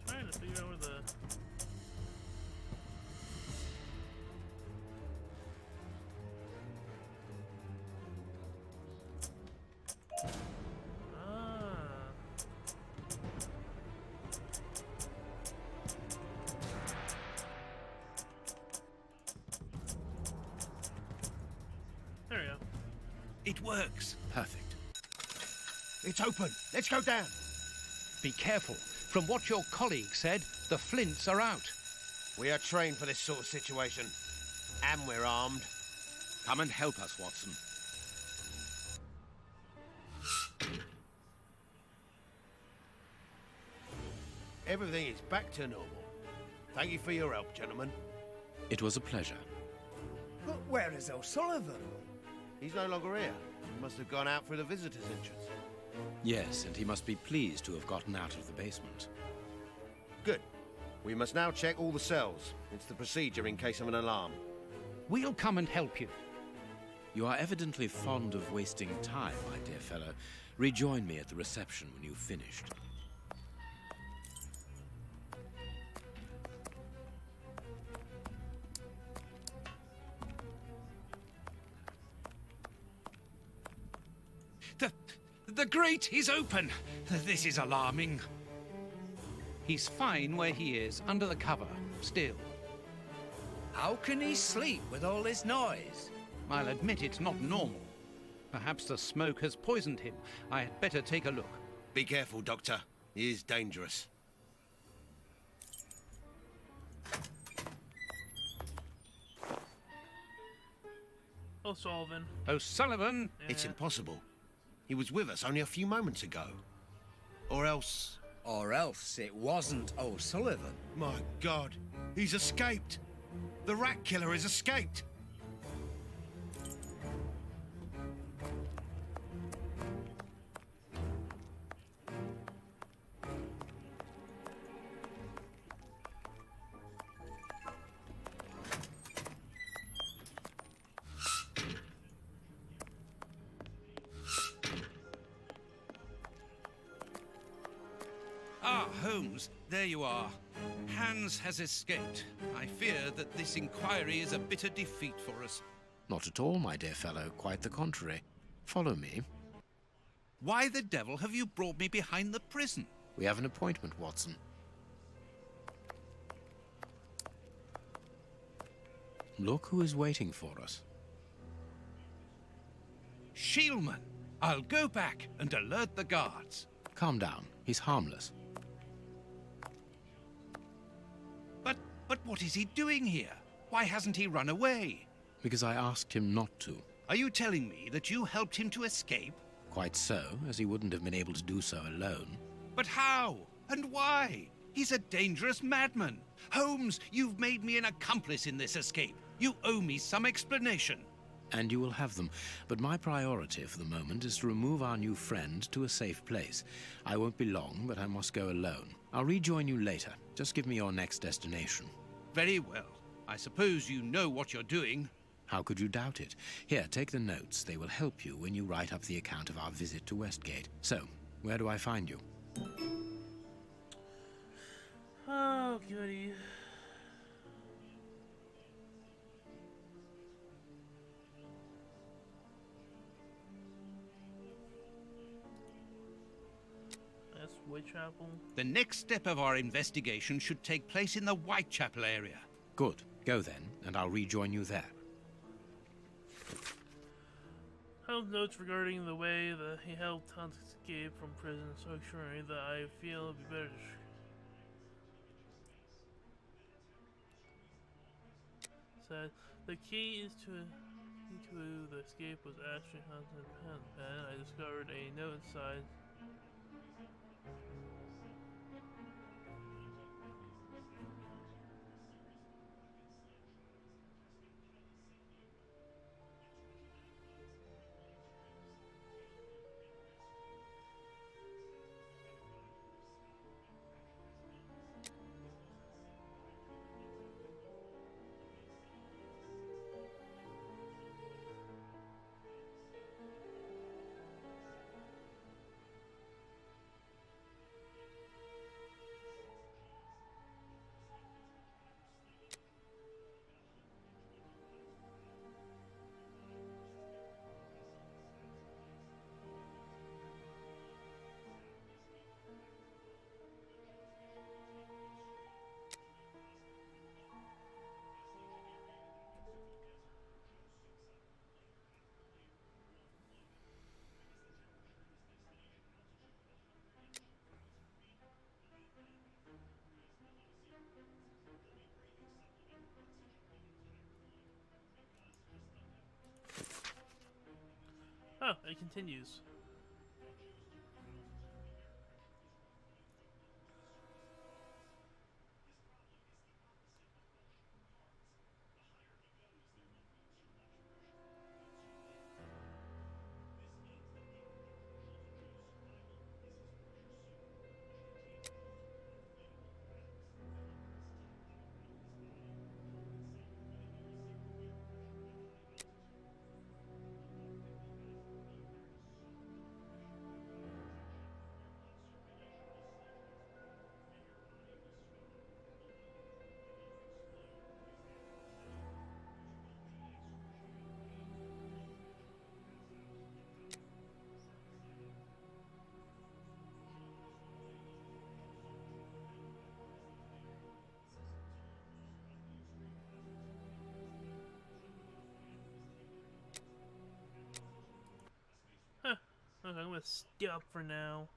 Trying to figure out where the... There we go. It works. Perfect. It's open. Let's go down. Be careful. From what your colleague said, the flints are out. We are trained for this sort of situation. And we're armed. Come and help us, Watson. Everything is back to normal. Thank you for your help, gentlemen. It was a pleasure. But where is O'Sullivan? He's no longer here. He must have gone out through the visitor's entrance. Yes, and he must be pleased to have gotten out of the basement. Good. We must now check all the cells. It's the procedure in case of an alarm. We'll come and help you. You are evidently fond of wasting time, my dear fellow. Rejoin me at the reception when you've finished. The grate is open. This is alarming. He's fine where he is, under the cover, still. How can he sleep with all this noise? I'll admit it's not normal. Perhaps the smoke has poisoned him. I had better take a look. Be careful, Doctor. He is dangerous. O'Sullivan. O'Sullivan? It's impossible. He was with us only a few moments ago. Or else... Or else it wasn't O'Sullivan. My God, he's escaped. The rat killer has escaped. Ah, Holmes, there you are. Hans has escaped. I fear that this inquiry is a bitter defeat for us. Not at all, my dear fellow. Quite the contrary. Follow me. Why the devil have you brought me behind the prison? We have an appointment, Watson. Look who is waiting for us. Shielman! I'll go back and alert the guards. Calm down. He's harmless. But what is he doing here? Why hasn't he run away? Because I asked him not to. Are you telling me that you helped him to escape? Quite so, as he wouldn't have been able to do so alone. But how? And why? He's a dangerous madman. Holmes, you've made me an accomplice in this escape. You owe me some explanation. And you will have them. But my priority for the moment is to remove our new friend to a safe place. I won't be long, but I must go alone. I'll rejoin you later. Just give me your next destination. Very well. I suppose you know what you're doing. How could you doubt it? Here, take the notes. They will help you when you write up the account of our visit to Westgate. So, where do I find you? Oh, goody. That's Whitechapel. The next step of our investigation should take place in the Whitechapel area. Good. Go then, and I'll rejoin you there. Holmes notes regarding the way that he helped Hunt escape from prison so extraordinary that I feel it'd be better to said the key is to the escape was actually Hunt's pen. I discovered a note inside. Oh, it continues. Huh. Okay, I'm gonna stop for now.